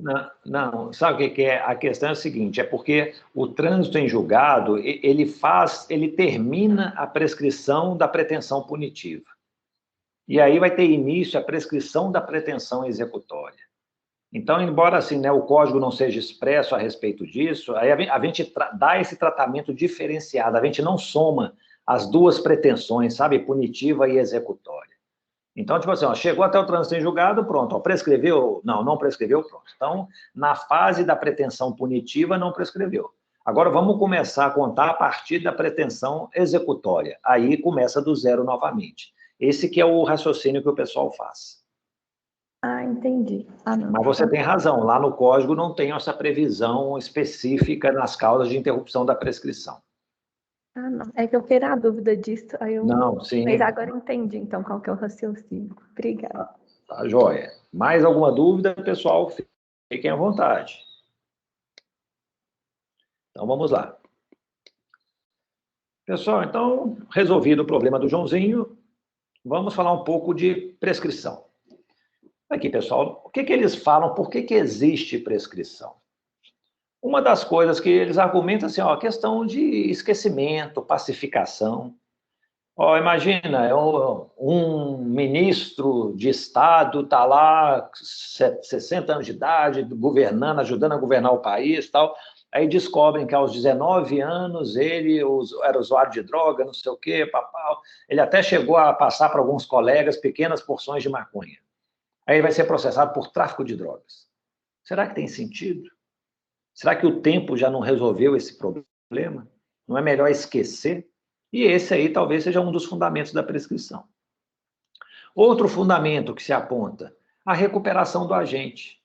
Não, sabe o que é? A questão é a seguinte, é porque o trânsito em julgado, ele termina a prescrição da pretensão punitiva. E aí vai ter início a prescrição da pretensão executória. Então, embora assim, né, o código não seja expresso a respeito disso, aí a gente dá esse tratamento diferenciado, a gente não soma as duas pretensões, sabe, punitiva e executória. Então, tipo assim, ó, chegou até o trânsito em julgado, pronto, ó, prescreveu? Não prescreveu, pronto. Então, na fase da pretensão punitiva, não prescreveu. Agora vamos começar a contar a partir da pretensão executória. Aí começa do zero novamente. Esse que é o raciocínio que o pessoal faz. Ah, entendi. Ah, não. Mas você tem razão, lá no Código não tem essa previsão específica nas causas de interrupção da prescrição. Ah, não. É que eu fiquei na dúvida disso, aí eu... Não, sim. Mas agora eu entendi, então, qual que é o raciocínio. Obrigada. Tá joia. Mais alguma dúvida, pessoal? Fiquem à vontade. Então, vamos lá. Pessoal, então, resolvido o problema do Joãozinho, vamos falar um pouco de prescrição. Aqui, pessoal, o que eles falam? Por que existe prescrição? Uma das coisas que eles argumentam assim, ó, a questão de esquecimento, pacificação. Ó, imagina, um ministro de Estado está lá, 60 anos de idade, governando, ajudando a governar o país, tal. Aí descobrem que aos 19 anos ele era usuário de droga, não sei o quê, papau. Ele até chegou a passar para alguns colegas pequenas porções de maconha. Aí ele vai ser processado por tráfico de drogas. Será que tem sentido? Será que o tempo já não resolveu esse problema? Não é melhor esquecer? E esse aí talvez seja um dos fundamentos da prescrição. Outro fundamento que se aponta, a recuperação do agente.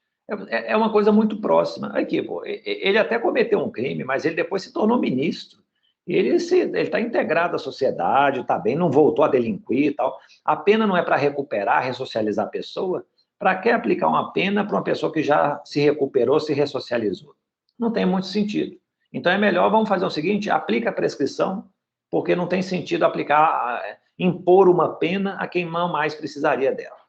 É uma coisa muito próxima. Aqui, pô, ele até cometeu um crime, mas ele depois se tornou ministro. Ele está integrado à sociedade, está bem, não voltou a delinquir e tal. A pena não é para recuperar, ressocializar a pessoa. Para que aplicar uma pena para uma pessoa que já se recuperou, se ressocializou? Não tem muito sentido. Então é melhor, vamos fazer o seguinte, aplica a prescrição, porque não tem sentido impor uma pena a quem não mais precisaria dela.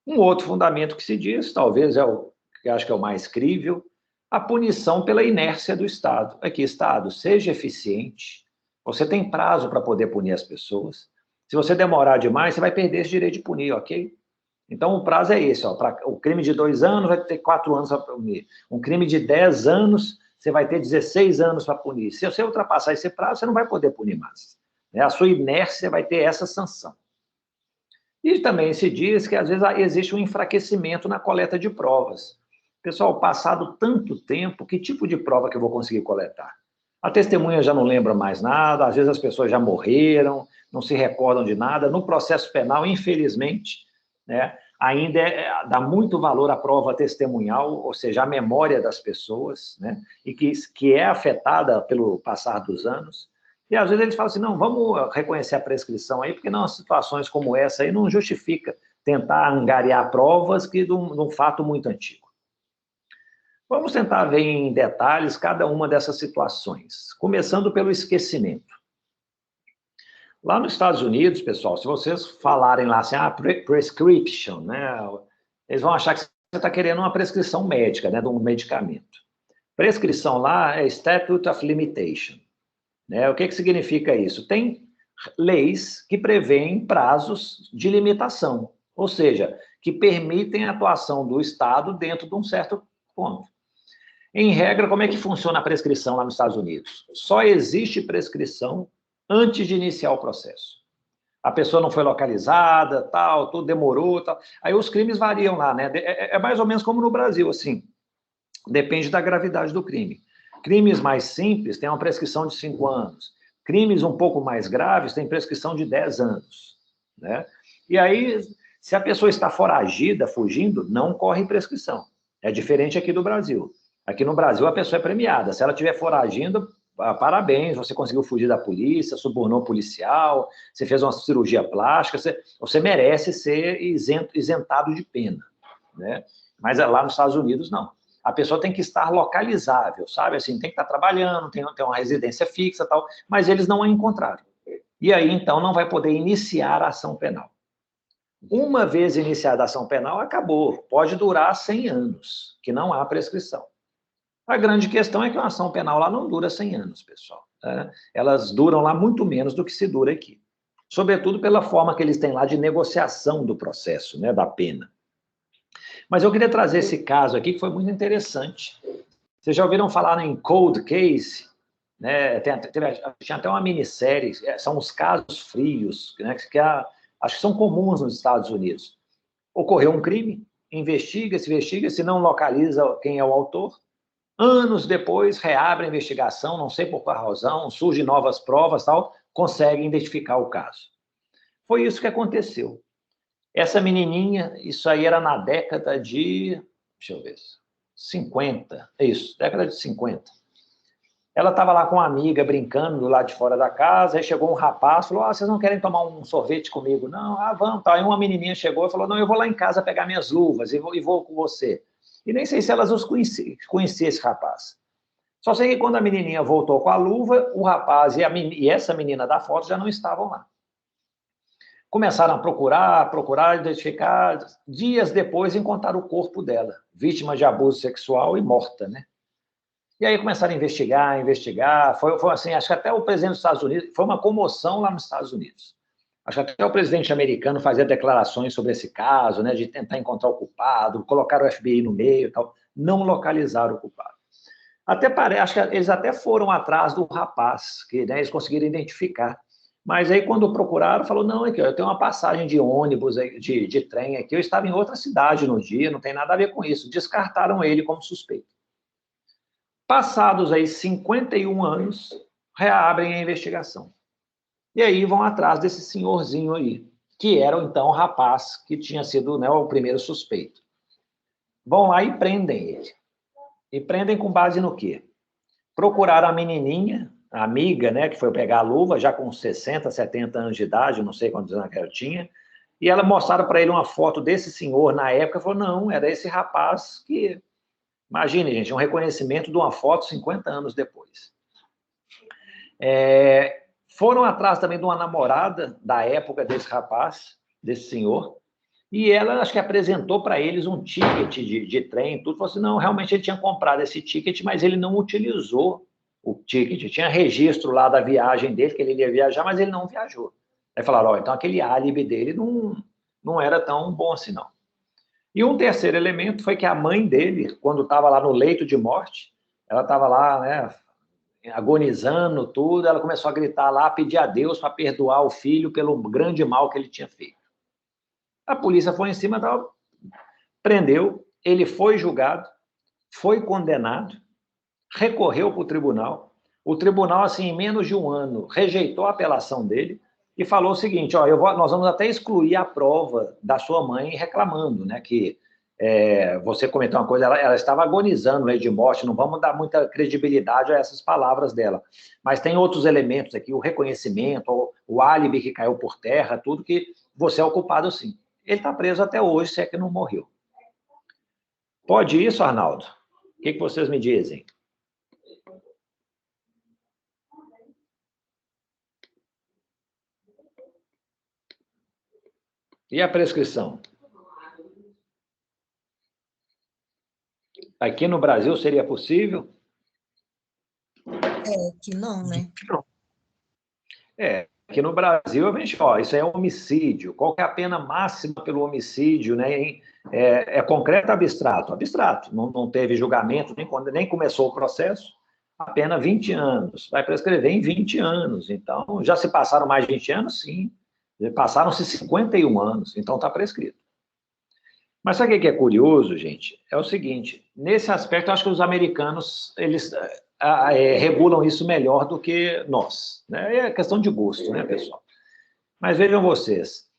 Um outro fundamento que se diz, talvez é o que acho que é o mais crível, a punição pela inércia do Estado. Aqui, Estado, seja eficiente, você tem prazo para poder punir as pessoas. Se você demorar demais, você vai perder esse direito de punir, ok? Então, o prazo é esse, ó, o crime de 2 anos vai ter 4 anos para punir. Um crime de 10 anos, você vai ter 16 anos para punir. Se você ultrapassar esse prazo, você não vai poder punir mais. A sua inércia vai ter essa sanção. E também se diz que, às vezes, existe um enfraquecimento na coleta de provas. Pessoal, passado tanto tempo, que tipo de prova que eu vou conseguir coletar? A testemunha já não lembra mais nada, às vezes as pessoas já morreram, não se recordam de nada. No processo penal, infelizmente, né, ainda dá muito valor à prova testemunhal, ou seja, a memória das pessoas, né, e que é afetada pelo passar dos anos. E às vezes eles falam assim, não, vamos reconhecer a prescrição aí, porque não, situações como essa aí não justifica tentar angariar provas de um fato muito antigo. Vamos tentar ver em detalhes cada uma dessas situações, começando pelo esquecimento. Lá nos Estados Unidos, pessoal, se vocês falarem lá assim, prescription, né, eles vão achar que você está querendo uma prescrição médica, né, de um medicamento. Prescrição lá é Statute of Limitation. Né? O que significa isso? Tem leis que prevêem prazos de limitação, ou seja, que permitem a atuação do Estado dentro de um certo ponto. Em regra, como é que funciona a prescrição lá nos Estados Unidos? Só existe prescrição antes de iniciar o processo. A pessoa não foi localizada, tal, tudo demorou, tal. Aí os crimes variam lá, né? É mais ou menos como no Brasil, assim. Depende da gravidade do crime. Crimes mais simples têm uma prescrição de 5 anos. Crimes um pouco mais graves têm prescrição de 10 anos. Né? E aí, se a pessoa está foragida, fugindo, não corre prescrição. É diferente aqui do Brasil. Aqui no Brasil, a pessoa é premiada. Se ela estiver foragindo, parabéns, você conseguiu fugir da polícia, subornou policial, você fez uma cirurgia plástica, você merece ser isentado de pena. Né? Mas lá nos Estados Unidos, não. A pessoa tem que estar localizável, sabe? Assim, tem que estar trabalhando, tem uma residência fixa e tal, mas eles não a encontraram. E aí, então, não vai poder iniciar a ação penal. Uma vez iniciada a ação penal, acabou. Pode durar 100 anos, que não há prescrição. A grande questão é que uma ação penal lá não dura 100 anos, pessoal. Né? Elas duram lá muito menos do que se dura aqui. Sobretudo pela forma que eles têm lá de negociação do processo, né, da pena. Mas eu queria trazer esse caso aqui, que foi muito interessante. Vocês já ouviram falar em cold case? Né? Tinha até uma minissérie, são os casos frios, né? Acho que são comuns nos Estados Unidos. Ocorreu um crime, investiga, se não localiza quem é o autor, Anos depois, reabre a investigação, não sei por qual razão, surgem novas provas, tal, conseguem identificar o caso. Foi isso que aconteceu. Essa menininha, isso aí era na década de, deixa eu ver, 50, isso, década de 50. Ela estava lá com uma amiga, brincando do lado de fora da casa, aí chegou um rapaz, falou, vocês não querem tomar um sorvete comigo? Não, vamos. Tá. Aí uma menininha chegou e falou, não, eu vou lá em casa pegar minhas luvas e vou com você. E nem sei se elas os conheciam esse rapaz. Só sei que quando a menininha voltou com a luva, o rapaz e essa menina da foto já não estavam lá. Começaram a procurar, identificar. Dias depois, encontraram o corpo dela, vítima de abuso sexual e morta, né? E aí começaram a investigar. Foi assim, acho que até o presidente dos Estados Unidos, foi uma comoção lá nos Estados Unidos. Acho que até o presidente americano fazia declarações sobre esse caso, né, de tentar encontrar o culpado, colocar o FBI no meio e tal. Não localizaram o culpado. Acho que eles até foram atrás do rapaz, que, né, eles conseguiram identificar. Mas aí, quando procuraram, falou, não, aqui, eu tenho uma passagem de ônibus, de trem aqui, eu estava em outra cidade no dia, não tem nada a ver com isso. Descartaram ele como suspeito. Passados aí 51 anos, reabrem a investigação. E aí vão atrás desse senhorzinho aí, que era, então, o rapaz que tinha sido, né, o primeiro suspeito. Vão lá e prendem ele. E prendem com base no quê? Procuraram a menininha, a amiga, né, que foi pegar a luva, já com 60, 70 anos de idade, não sei quantos anos ela tinha, e ela mostraram para ele uma foto desse senhor na época, falou, não, era esse rapaz que... Imagine, gente, um reconhecimento de uma foto 50 anos depois. Foram atrás também de uma namorada da época desse rapaz, desse senhor, e ela, acho que apresentou para eles um ticket de trem, tudo, falou assim, não, realmente ele tinha comprado esse ticket, mas ele não utilizou o ticket, tinha registro lá da viagem dele, que ele ia viajar, mas ele não viajou. Aí falaram, então aquele álibi dele não era tão bom assim, não. E um terceiro elemento foi que a mãe dele, quando estava lá no leito de morte, ela estava lá, né, agonizando tudo, ela começou a gritar lá, pedir a Deus para perdoar o filho pelo grande mal que ele tinha feito. A polícia foi em cima, prendeu, ele foi julgado, foi condenado, recorreu para o tribunal, assim, em menos de um ano, rejeitou a apelação dele e falou o seguinte, nós vamos até excluir a prova da sua mãe reclamando, né, que você comentou uma coisa, ela estava agonizando aí de morte, não vamos dar muita credibilidade a essas palavras dela, mas tem outros elementos aqui, o reconhecimento, o álibi que caiu por terra, tudo que você é o culpado sim. Ele está preso até hoje, se é que não morreu. Pode isso, Arnaldo? O que vocês me dizem? E a prescrição? Aqui no Brasil seria possível? Que não, né? Aqui no Brasil, a gente, isso é homicídio. Qual que é a pena máxima pelo homicídio, né? É concreto ou abstrato? Abstrato. Não teve julgamento, nem começou o processo. A pena 20 anos. Vai prescrever em 20 anos. Então, já se passaram mais de 20 anos? Sim. Passaram-se 51 anos. Então, está prescrito. Mas sabe o que é curioso, gente? É o seguinte, nesse aspecto, eu acho que os americanos, eles regulam isso melhor do que nós, né? É questão de gosto, né, pessoal? Mas vejam vocês,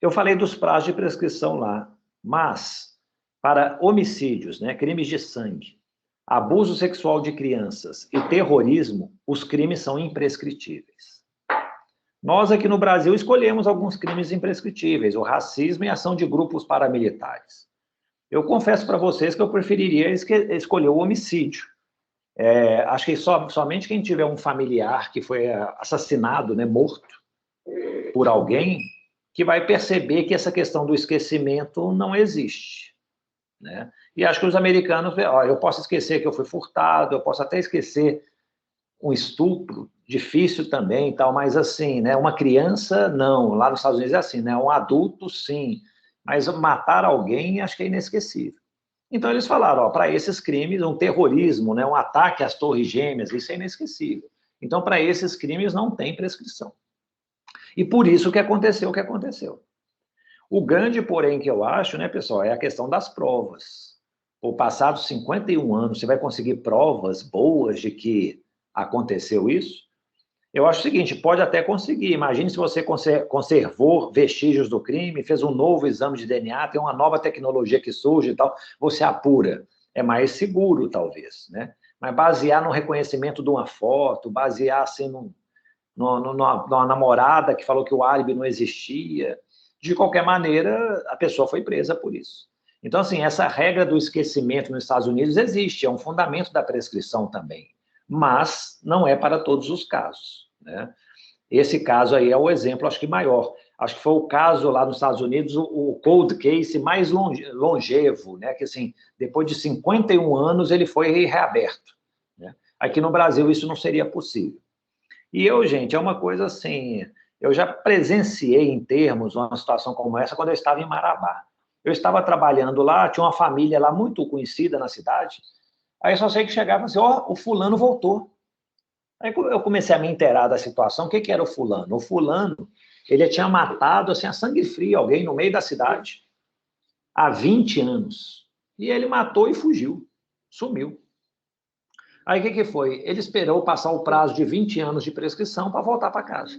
eu falei dos prazos de prescrição lá, mas para homicídios, né, crimes de sangue, abuso sexual de crianças e terrorismo, os crimes são imprescritíveis. Nós aqui no Brasil escolhemos alguns crimes imprescritíveis, o racismo e a ação de grupos paramilitares. Eu confesso para vocês que eu preferiria escolher o homicídio. Acho que somente quem tiver um familiar que foi assassinado, né, morto por alguém, que vai perceber que essa questão do esquecimento não existe, né? E acho que os americanos, eu posso esquecer que eu fui furtado, eu posso até esquecer um estupro, difícil também e tal, mas assim, né, uma criança, não. Lá nos Estados Unidos é assim, né, um adulto, sim, mas matar alguém, acho que é inesquecível. Então, eles falaram, para esses crimes, um terrorismo, né, um ataque às torres gêmeas, isso é inesquecível. Então, para esses crimes, não tem prescrição. E por isso que aconteceu o que aconteceu. O grande, porém, que eu acho, né, pessoal, é a questão das provas. ou passados 51 anos, você vai conseguir provas boas de que aconteceu isso? Eu acho o seguinte, pode até conseguir. Imagine se você conservou vestígios do crime, fez um novo exame de DNA, tem uma nova tecnologia que surge e tal, você apura. É mais seguro, talvez, né? Mas basear no reconhecimento de uma foto, basear assim numa namorada que falou que o álibi não existia, de qualquer maneira, a pessoa foi presa por isso. Então, assim, essa regra do esquecimento nos Estados Unidos existe, é um fundamento da prescrição também, mas não é para todos os casos, né? Esse caso aí é o exemplo, acho que maior. Acho que foi o caso lá nos Estados Unidos, o cold case mais longevo, né? Que, assim, depois de 51 anos, ele foi reaberto, né? Aqui no Brasil, isso não seria possível. E eu, gente, é uma coisa assim, eu já presenciei em termos uma situação como essa quando eu estava em Marabá. Eu estava trabalhando lá, tinha uma família lá muito conhecida na cidade, aí eu só sei que chegava assim, ó, o fulano voltou. Aí eu comecei a me inteirar da situação, o que era o fulano? O fulano, ele tinha matado, assim, a sangue frio, alguém no meio da cidade, há 20 anos. E ele matou e fugiu, sumiu. Aí o que foi? Ele esperou passar o prazo de 20 anos de prescrição para voltar para casa.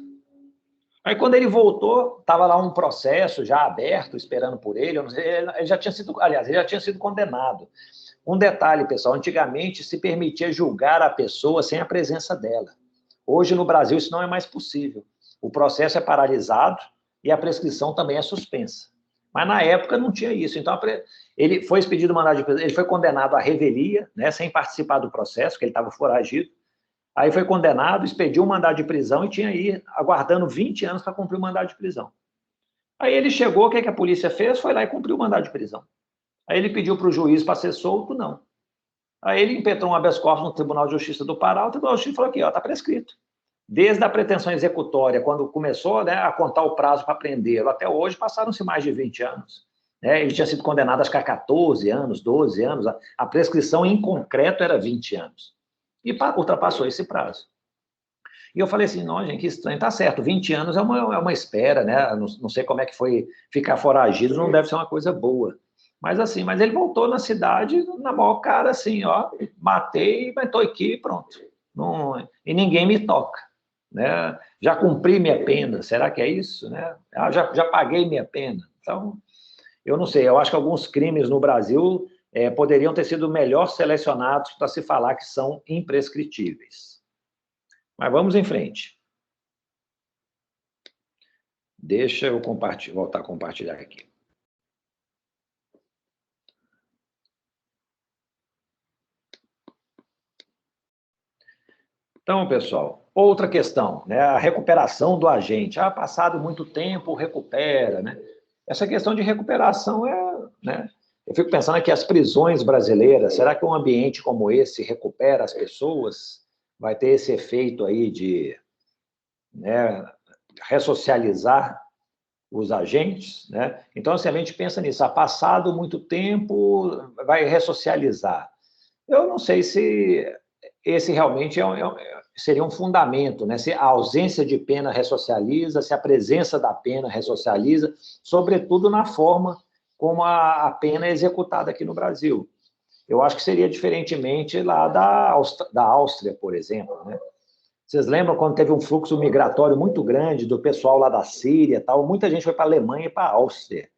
Aí quando ele voltou, estava lá um processo já aberto, esperando por ele, ele já tinha sido, aliás, ele já tinha sido condenado. Um detalhe, pessoal, antigamente se permitia julgar a pessoa sem a presença dela. Hoje no Brasil isso não é mais possível. O processo é paralisado e a prescrição também é suspensa. Mas na época não tinha isso. Então ele foi expedido mandado de prisão, ele foi condenado à revelia, né, sem participar do processo, que ele estava foragido. Aí foi condenado, expediu um mandado de prisão e tinha aí aguardando 20 anos para cumprir o mandado de prisão. Aí ele chegou, o que a polícia fez? Foi lá e cumpriu o mandado de prisão. Aí ele pediu para o juiz para ser solto, não. Aí ele impetrou um habeas corpus no Tribunal de Justiça do Pará, o Tribunal de Justiça falou aqui, ó, está prescrito. Desde a pretensão executória, quando começou, né, a contar o prazo para prendê-lo, até hoje passaram-se mais de 20 anos. Né? Ele tinha sido condenado acho que a 14 anos, 12 anos, a prescrição em concreto era 20 anos. E ultrapassou esse prazo. E eu falei assim, não, gente, que estranho, tá certo, 20 anos é uma espera, né? Não sei como é que foi ficar foragido, não deve ser uma coisa boa. Mas assim, mas ele voltou na cidade na maior cara, assim, ó, matei, mas estou aqui, pronto. Não, e ninguém me toca, né? Já cumpri minha pena, será que é isso, né? Já paguei minha pena. Então, eu não sei, eu acho que alguns crimes no Brasil poderiam ter sido melhor selecionados para se falar que são imprescritíveis. Mas vamos em frente. Deixa eu voltar a compartilhar aqui. Então, pessoal, outra questão, né? A recuperação do agente. Passado muito tempo, recupera, né? Essa questão de recuperação né? Eu fico pensando aqui, as prisões brasileiras, será que um ambiente como esse recupera as pessoas? Vai ter esse efeito aí de, né, ressocializar os agentes, né? Então, assim, a gente pensa nisso, passado muito tempo, vai ressocializar. Eu não sei se esse realmente seria um fundamento, né? Se a ausência de pena ressocializa, se a presença da pena ressocializa, sobretudo na forma como a pena é executada aqui no Brasil. Eu acho que seria diferentemente lá da Áustria, por exemplo, né? Vocês lembram quando teve um fluxo migratório muito grande do pessoal lá da Síria, tal? Muita gente foi para a Alemanha e para a Áustria.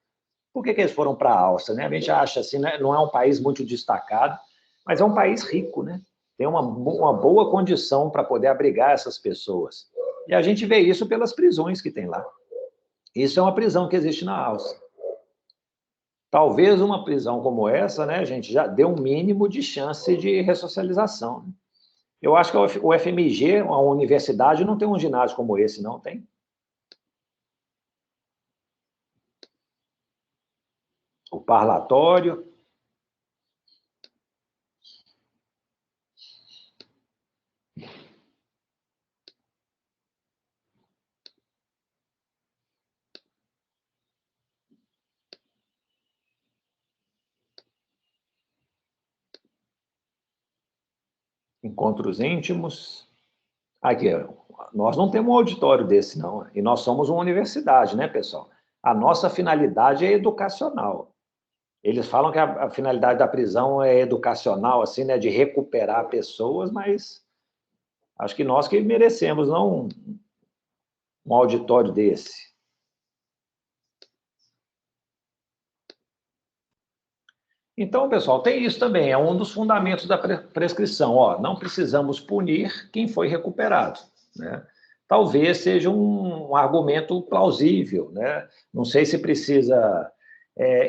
Por que eles foram para a Áustria, né? A gente acha assim, né? Não é um país muito destacado, mas é um país rico, né? Tem uma boa condição para poder abrigar essas pessoas. E a gente vê isso pelas prisões que tem lá. Isso é uma prisão que existe na Áustria. Talvez uma prisão como essa, né, gente, já dê um mínimo de chance de ressocialização, né? Eu acho que o FMG, a universidade, não tem um ginásio como esse, não tem? O parlatório. Encontros íntimos. Aqui, nós não temos um auditório desse, não. E nós somos uma universidade, né, pessoal? A nossa finalidade é educacional. Eles falam que a finalidade da prisão é educacional, assim, né, de recuperar pessoas, mas acho que nós que merecemos, não um auditório desse. Então, pessoal, tem isso também, é um dos fundamentos da prescrição. Ó, não precisamos punir quem foi recuperado, né? Talvez seja um argumento plausível, né? Não sei se precisa,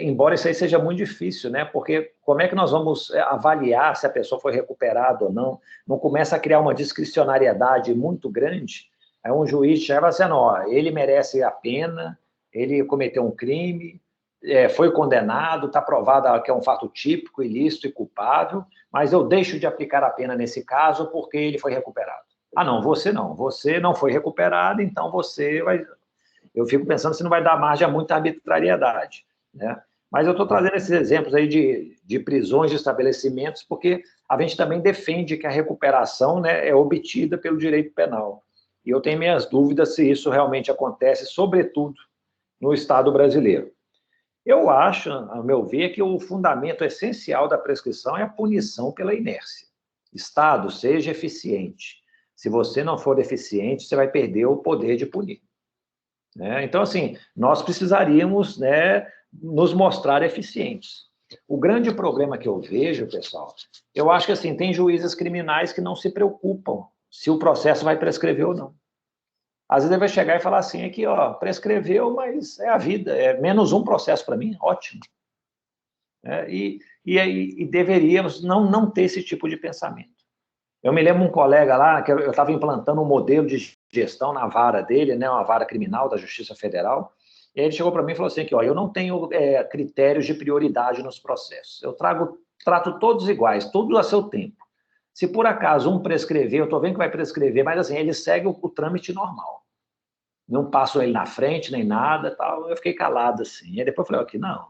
embora isso aí seja muito difícil, né? Porque como é que nós vamos avaliar se a pessoa foi recuperada ou não? Não começa a criar uma discricionariedade muito grande? Aí um juiz chega dizendo, ó, ele merece a pena, ele cometeu um crime, foi condenado, está provado que é um fato típico, ilícito e culpável, mas eu deixo de aplicar a pena nesse caso porque ele foi recuperado. Ah, não, você não foi recuperado, então você vai... Eu fico pensando se não vai dar margem a muita arbitrariedade, né? Mas eu estou trazendo esses exemplos aí de prisões de estabelecimentos porque a gente também defende que a recuperação, né, é obtida pelo direito penal. E eu tenho minhas dúvidas se isso realmente acontece, sobretudo no Estado brasileiro. Eu acho, a meu ver, que o fundamento essencial da prescrição é a punição pela inércia. Estado, seja eficiente. Se você não for eficiente, você vai perder o poder de punir, né? Então, assim, nós precisaríamos, né, nos mostrar eficientes. O grande problema que eu vejo, pessoal, eu acho que assim, tem juízes criminais que não se preocupam se o processo vai prescrever ou não. Às vezes ele vai chegar e falar assim, aqui, ó, prescreveu, mas é a vida, é menos um processo para mim, ótimo. E deveríamos não ter esse tipo de pensamento. Eu me lembro um colega lá, que eu estava implantando um modelo de gestão na vara dele, né, uma vara criminal da Justiça Federal, e aí ele chegou para mim e falou assim, ó, eu não tenho critérios de prioridade nos processos, eu trato todos iguais, todos a seu tempo. Se por acaso um prescrever, eu estou vendo que vai prescrever, mas assim, ele segue o trâmite normal. Não passo ele na frente, nem nada, tal. Eu fiquei calado assim. E aí depois eu falei, aqui, não,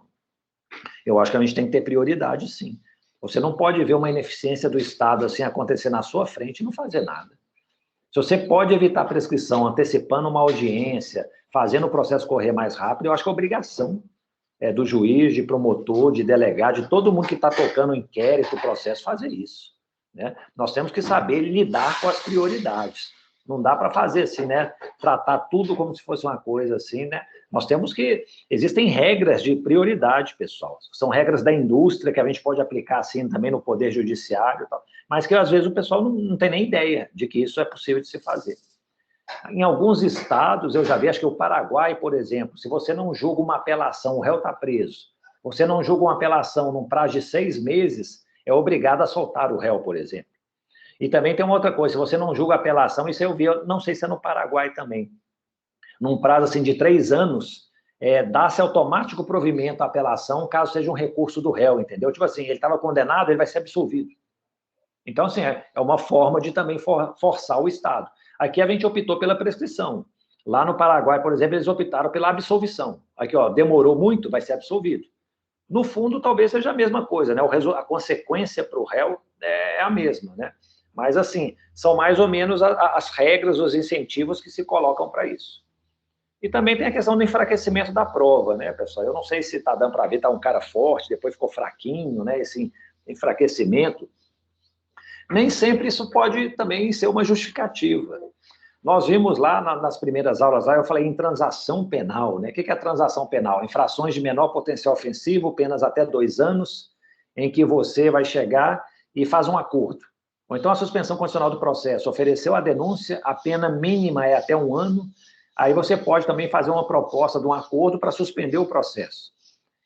eu acho que a gente tem que ter prioridade, sim. Você não pode ver uma ineficiência do Estado assim acontecer na sua frente e não fazer nada. Se você pode evitar a prescrição antecipando uma audiência, fazendo o processo correr mais rápido, eu acho que é obrigação do juiz, de promotor, de delegado, de todo mundo que está tocando o inquérito, o processo, fazer isso, né? Nós temos que saber lidar com as prioridades. Não dá para fazer assim, né? Tratar tudo como se fosse uma coisa assim, né? Nós temos que... Existem regras de prioridade, pessoal. São regras da indústria que a gente pode aplicar assim também no Poder Judiciário e tal, mas que às vezes o pessoal não tem nem ideia de que isso é possível de se fazer. Em alguns estados, eu já vi, acho que o Paraguai, por exemplo, se você não julga uma apelação, o réu está preso, você não julga uma apelação num prazo de 6 meses, é obrigado a soltar o réu, por exemplo. E também tem uma outra coisa, se você não julga a apelação, isso eu vi, eu não sei se é no Paraguai também, num prazo assim, de 3 anos, dá-se automático provimento à apelação, caso seja um recurso do réu, entendeu? Tipo assim, ele estava condenado, ele vai ser absolvido. Então, assim, é uma forma de também forçar o Estado. Aqui a gente optou pela prescrição. Lá no Paraguai, por exemplo, eles optaram pela absolvição. Aqui, ó, demorou muito, vai ser absolvido. No fundo, talvez seja a mesma coisa, né? A consequência para o réu é a mesma, né? Mas, assim, são mais ou menos as regras, os incentivos que se colocam para isso. E também tem a questão do enfraquecimento da prova, né, pessoal? Eu não sei se está dando para ver, está um cara forte, depois ficou fraquinho, né? Esse enfraquecimento. Nem sempre isso pode também ser uma justificativa. Nós vimos lá nas primeiras aulas, lá eu falei em transação penal, né? O que é a transação penal? Infrações de menor potencial ofensivo, penas até 2 anos, em que você vai chegar e faz um acordo. Ou então a suspensão condicional do processo, ofereceu a denúncia, a pena mínima é até 1 ano, aí você pode também fazer uma proposta de um acordo para suspender o processo.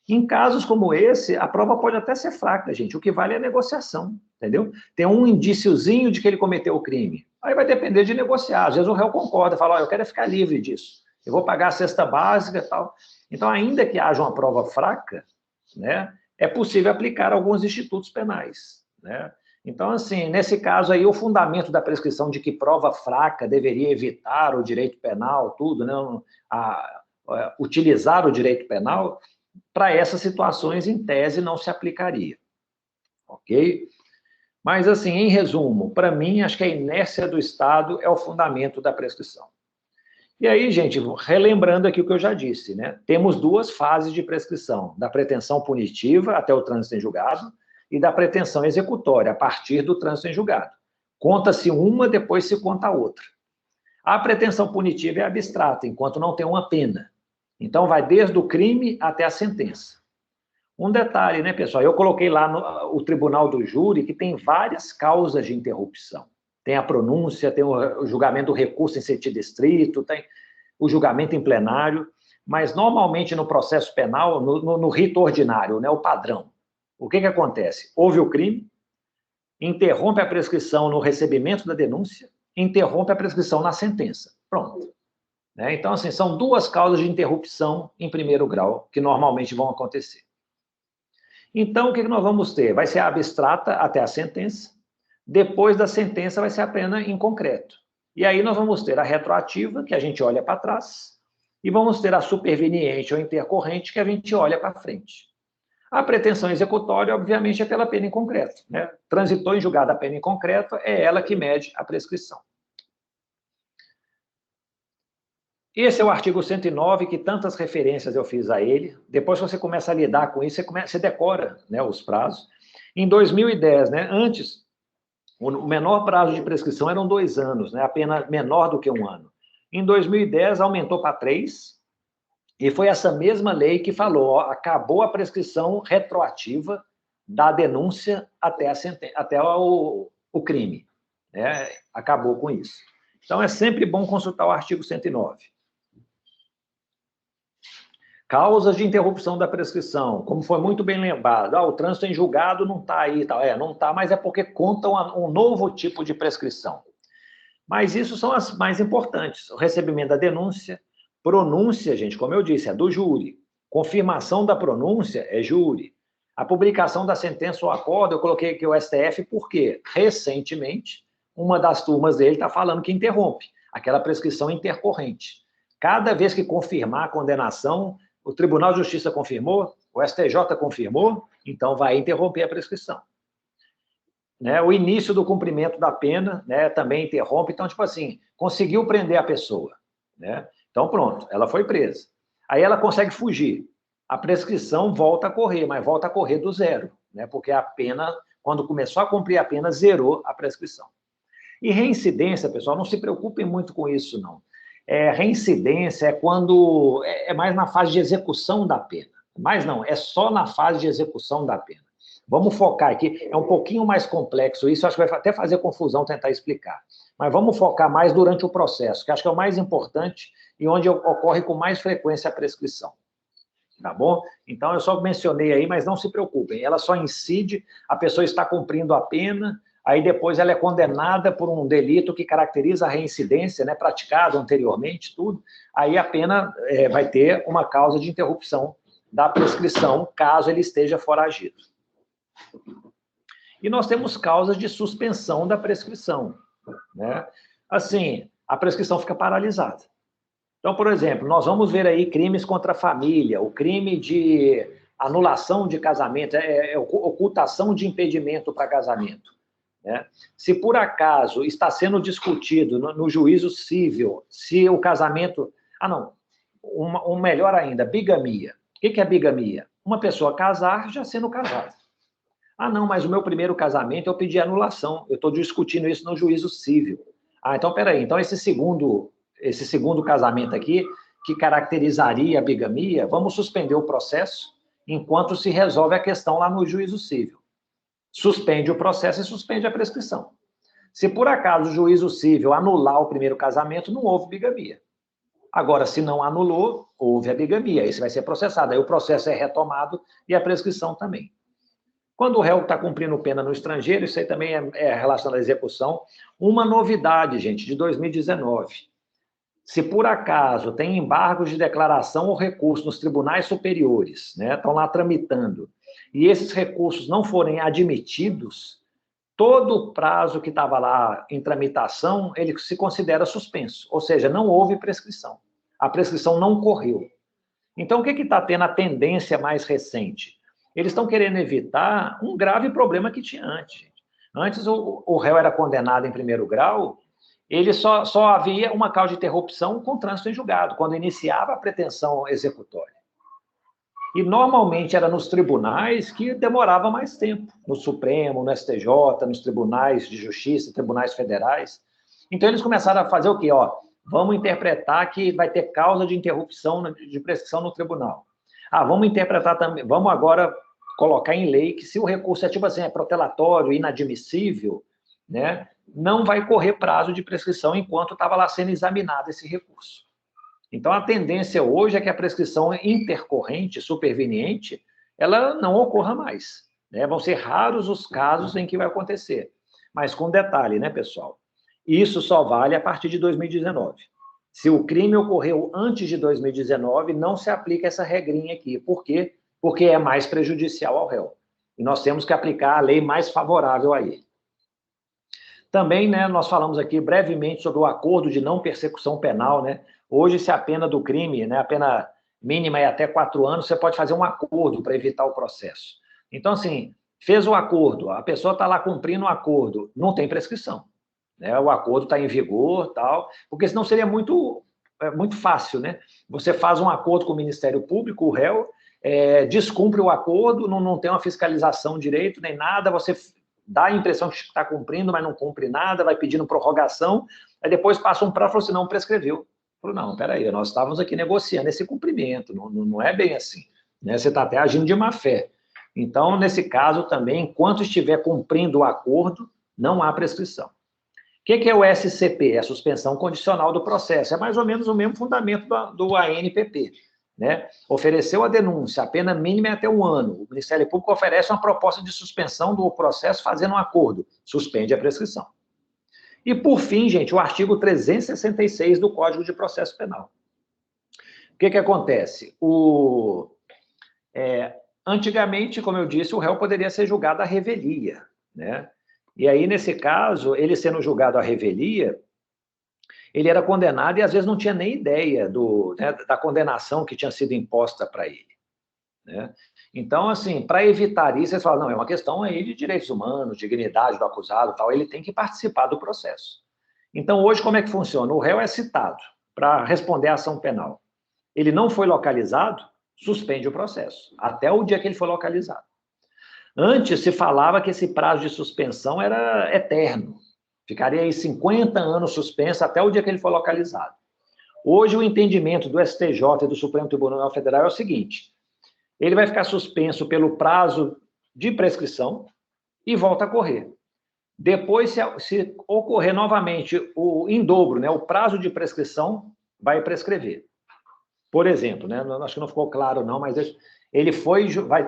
Em casos como esse, a prova pode até ser fraca, gente. O que vale é a negociação, entendeu? Tem um indíciozinho de que ele cometeu o crime. Aí vai depender de negociar. Às vezes o réu concorda, fala, eu quero ficar livre disso. Eu vou pagar a cesta básica e tal. Então, ainda que haja uma prova fraca, né, é possível aplicar alguns institutos penais, né? Então, assim, nesse caso aí, o fundamento da prescrição de que prova fraca deveria evitar o direito penal, tudo, né, utilizar o direito penal, para essas situações, em tese, não se aplicaria. Ok? Mas, assim, em resumo, para mim, acho que a inércia do Estado é o fundamento da prescrição. E aí, gente, relembrando aqui o que eu já disse, né? Temos duas fases de prescrição, da pretensão punitiva até o trânsito em julgado e da pretensão executória, a partir do trânsito em julgado. Conta-se uma, depois se conta a outra. A pretensão punitiva é abstrata, enquanto não tem uma pena. Então, vai desde o crime até a sentença. Um detalhe, né, pessoal? Eu coloquei lá o tribunal do júri que tem várias causas de interrupção. Tem a pronúncia, tem o julgamento do recurso em sentido estrito, tem o julgamento em plenário, mas normalmente no processo penal, no rito ordinário, né, o padrão, o que acontece? Houve o crime, interrompe a prescrição no recebimento da denúncia, interrompe a prescrição na sentença. Pronto. Né? Então, assim, são duas causas de interrupção em primeiro grau que normalmente vão acontecer. Então, o que nós vamos ter? Vai ser a abstrata até a sentença, depois da sentença vai ser a pena em concreto. E aí nós vamos ter a retroativa, que a gente olha para trás, e vamos ter a superveniente ou intercorrente, que a gente olha para frente. A pretensão executória, obviamente, é pela pena em concreto. Né? Transitou em julgado a pena em concreto, é ela que mede a prescrição. Esse é o artigo 109, que tantas referências eu fiz a ele. Depois que você começa a lidar com isso, você decora, né, os prazos. Em 2010, né, antes, o menor prazo de prescrição eram 2 anos, né, a pena menor do que 1 ano. Em 2010, aumentou para 3, e foi essa mesma lei que falou, ó, acabou a prescrição retroativa da denúncia até o crime. Né, acabou com isso. Então, é sempre bom consultar o artigo 109. Causas de interrupção da prescrição, como foi muito bem lembrado, o trânsito em julgado não está aí, tal. Não está, mas é porque conta um novo tipo de prescrição. Mas isso são as mais importantes. O recebimento da denúncia, pronúncia, gente, como eu disse, é do júri. Confirmação da pronúncia é júri. A publicação da sentença ou acordo, eu coloquei aqui o STF porque, recentemente, uma das turmas dele está falando que interrompe, aquela prescrição intercorrente. Cada vez que confirmar a condenação, o Tribunal de Justiça confirmou, o STJ confirmou, então vai interromper a prescrição. Né? O início do cumprimento da pena, né, também interrompe. Então, tipo assim, conseguiu prender a pessoa. Né? Então, pronto, ela foi presa. Aí ela consegue fugir. A prescrição volta a correr, mas volta a correr do zero, né? Porque a pena, quando começou a cumprir a pena, zerou a prescrição. E reincidência, pessoal, não se preocupem muito com isso, não. Reincidência é quando é mais na fase de execução da pena. Mas não, é só na fase de execução da pena. Vamos focar aqui, é um pouquinho mais complexo isso, acho que vai até fazer confusão tentar explicar. Mas vamos focar mais durante o processo, que acho que é o mais importante e onde ocorre com mais frequência a prescrição. Tá bom? Então, eu só mencionei aí, mas não se preocupem, ela só incide, a pessoa está cumprindo a pena, aí depois ela é condenada por um delito que caracteriza a reincidência, né, praticado anteriormente, tudo, aí a pena vai ter uma causa de interrupção da prescrição, caso ele esteja foragido. E nós temos causas de suspensão da prescrição. Né? Assim, a prescrição fica paralisada. Então, por exemplo, nós vamos ver aí crimes contra a família, o crime de anulação de casamento, ocultação de impedimento para casamento. Né? Se por acaso está sendo discutido no juízo civil, se o casamento... melhor ainda, bigamia. O que é bigamia? Uma pessoa casar já sendo casada. Não, mas o meu primeiro casamento eu pedi anulação, eu estou discutindo isso no juízo civil. Então, peraí, então esse segundo casamento aqui, que caracterizaria a bigamia, vamos suspender o processo enquanto se resolve a questão lá no juízo civil. Suspende o processo e suspende a prescrição. Se por acaso o juízo civil anular o primeiro casamento, não houve bigamia. Agora, se não anulou, houve a bigamia, esse vai ser processado. Aí o processo é retomado e a prescrição também. Quando o réu está cumprindo pena no estrangeiro, isso aí também é relacionado à execução. Uma novidade, gente, de 2019. Se por acaso tem embargos de declaração ou recurso nos tribunais superiores, né, estão lá tramitando, e esses recursos não forem admitidos, todo o prazo que estava lá em tramitação, ele se considera suspenso, ou seja, não houve prescrição. A prescrição não correu. Então, o que está tendo a tendência mais recente? Eles estão querendo evitar um grave problema que tinha antes. Antes, o réu era condenado em primeiro grau ele só havia uma causa de interrupção com trânsito em julgado, quando iniciava a pretensão executória. E normalmente era nos tribunais que demorava mais tempo, no Supremo, no STJ, nos tribunais de justiça, tribunais federais. Então eles começaram a fazer o quê? Vamos interpretar que vai ter causa de interrupção de prescrição no tribunal. Vamos interpretar também, vamos agora colocar em lei que se o recurso é tipo assim, é protelatório, inadmissível, né, não vai correr prazo de prescrição enquanto estava lá sendo examinado esse recurso. Então, a tendência hoje é que a prescrição intercorrente, superveniente, ela não ocorra mais, né? Vão ser raros os casos em que vai acontecer. Mas com detalhe, né, pessoal? Isso só vale a partir de 2019. Se o crime ocorreu antes de 2019, não se aplica essa regrinha aqui. Por quê? Porque é mais prejudicial ao réu. E nós temos que aplicar a lei mais favorável a ele. Também, né, nós falamos aqui brevemente sobre o acordo de não persecução penal, né? Hoje, se a pena do crime, né, a pena mínima é até 4 anos, você pode fazer um acordo para evitar o processo. Então, assim, fez o acordo, a pessoa está lá cumprindo o acordo, não tem prescrição, né? O acordo está em vigor, tal, porque senão seria muito fácil, né? Você faz um acordo com o Ministério Público, o réu descumpre o acordo, não tem uma fiscalização direito, nem nada, você dá a impressão que está cumprindo, mas não cumpre nada, vai pedindo prorrogação, aí depois passa um prazo e fala assim, não, prescreveu. Falou, não, peraí, nós estávamos aqui negociando esse cumprimento, não é bem assim, né? Você está até agindo de má fé. Então, nesse caso também, enquanto estiver cumprindo o acordo, não há prescrição. O que é o SCP? É a suspensão condicional do processo. É mais ou menos o mesmo fundamento do ANPP, né? Ofereceu a denúncia, a pena mínima é até 1 ano. O Ministério Público oferece uma proposta de suspensão do processo fazendo um acordo. Suspende a prescrição. E, por fim, gente, o artigo 366 do Código de Processo Penal. O que acontece? Antigamente, como eu disse, o réu poderia ser julgado à revelia, né? E aí, nesse caso, ele sendo julgado à revelia, ele era condenado e, às vezes, não tinha nem ideia da condenação que tinha sido imposta para ele, né? Então, assim, para evitar isso, eles falam, não, é uma questão aí de direitos humanos, dignidade do acusado, tal, ele tem que participar do processo. Então, hoje, como é que funciona? O réu é citado para responder à ação penal. Ele não foi localizado, suspende o processo, até o dia que ele foi localizado. Antes, se falava que esse prazo de suspensão era eterno, ficaria aí 50 anos suspenso até o dia que ele foi localizado. Hoje, o entendimento do STJ e do Supremo Tribunal Federal é o seguinte: ele vai ficar suspenso pelo prazo de prescrição e volta a correr. Depois, se ocorrer novamente em dobro, né, o prazo de prescrição vai prescrever. Por exemplo, né, acho que não ficou claro não, mas ele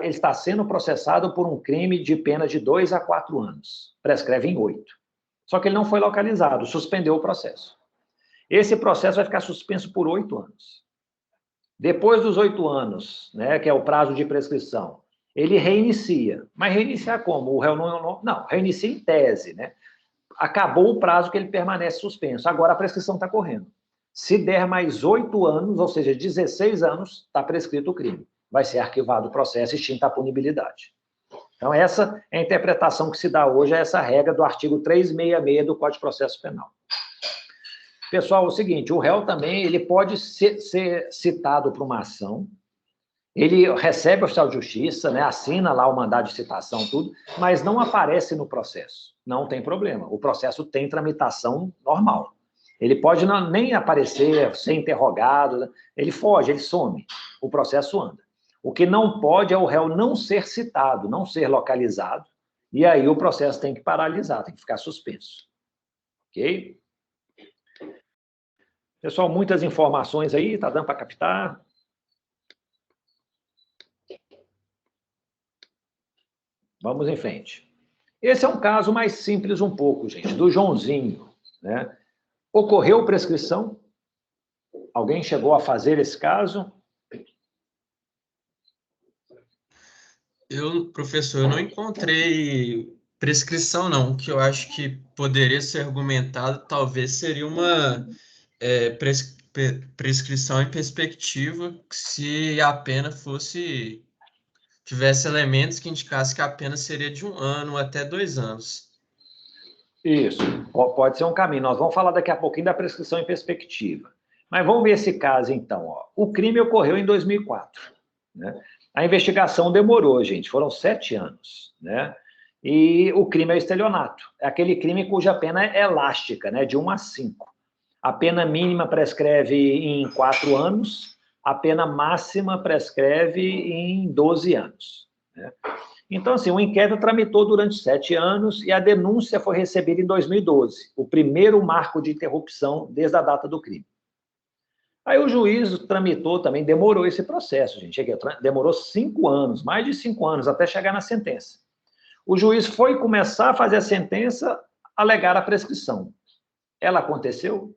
está sendo processado por um crime de pena de 2 a 4 anos. Prescreve em 8. Só que ele não foi localizado, suspendeu o processo. Esse processo vai ficar suspenso por 8 anos. Depois dos 8 anos, né, que é o prazo de prescrição, ele reinicia. Mas reiniciar como? O réu não, reinicia em tese, né? Acabou o prazo que ele permanece suspenso. Agora a prescrição está correndo. Se der mais 8 anos, ou seja, 16 anos, está prescrito o crime. Vai ser arquivado o processo e extinta a punibilidade. Então, essa é a interpretação que se dá hoje a essa regra do artigo 366 do Código de Processo Penal. Pessoal, é o seguinte, o réu também ele pode ser citado para uma ação, ele recebe o oficial de justiça, né, assina lá o mandado de citação, tudo, mas não aparece no processo. Não tem problema, o processo tem tramitação normal. Ele pode nem aparecer, ser interrogado, ele foge, ele some, o processo anda. O que não pode é o réu não ser citado, não ser localizado, e aí o processo tem que paralisar, tem que ficar suspenso. Ok? Pessoal, muitas informações aí, está dando para captar? Vamos em frente. Esse é um caso mais simples um pouco, gente, do Joãozinho, né? Ocorreu prescrição? Alguém chegou a fazer esse caso? Professor, eu não encontrei prescrição, não. O que eu acho que poderia ser argumentado talvez seria uma prescrição em perspectiva se a pena tivesse elementos que indicassem que a pena seria de 1 ano até 2 anos. Isso, pode ser um caminho. Nós vamos falar daqui a pouquinho da prescrição em perspectiva. Mas vamos ver esse caso, então. Ó. O crime ocorreu em 2004. Né? A investigação demorou, gente, foram 7 anos. Né? E o crime é o estelionato. É aquele crime cuja pena é elástica, né? De 1 a 5. A pena mínima prescreve em 4 anos, a pena máxima prescreve em 12 anos. Né? Então, assim, o inquérito tramitou durante 7 anos e a denúncia foi recebida em 2012, o primeiro marco de interrupção desde a data do crime. Aí o juiz tramitou também, demorou esse processo, gente. Demorou 5 anos, mais de 5 anos, até chegar na sentença. O juiz foi começar a fazer a sentença, alegar a prescrição. Ela aconteceu?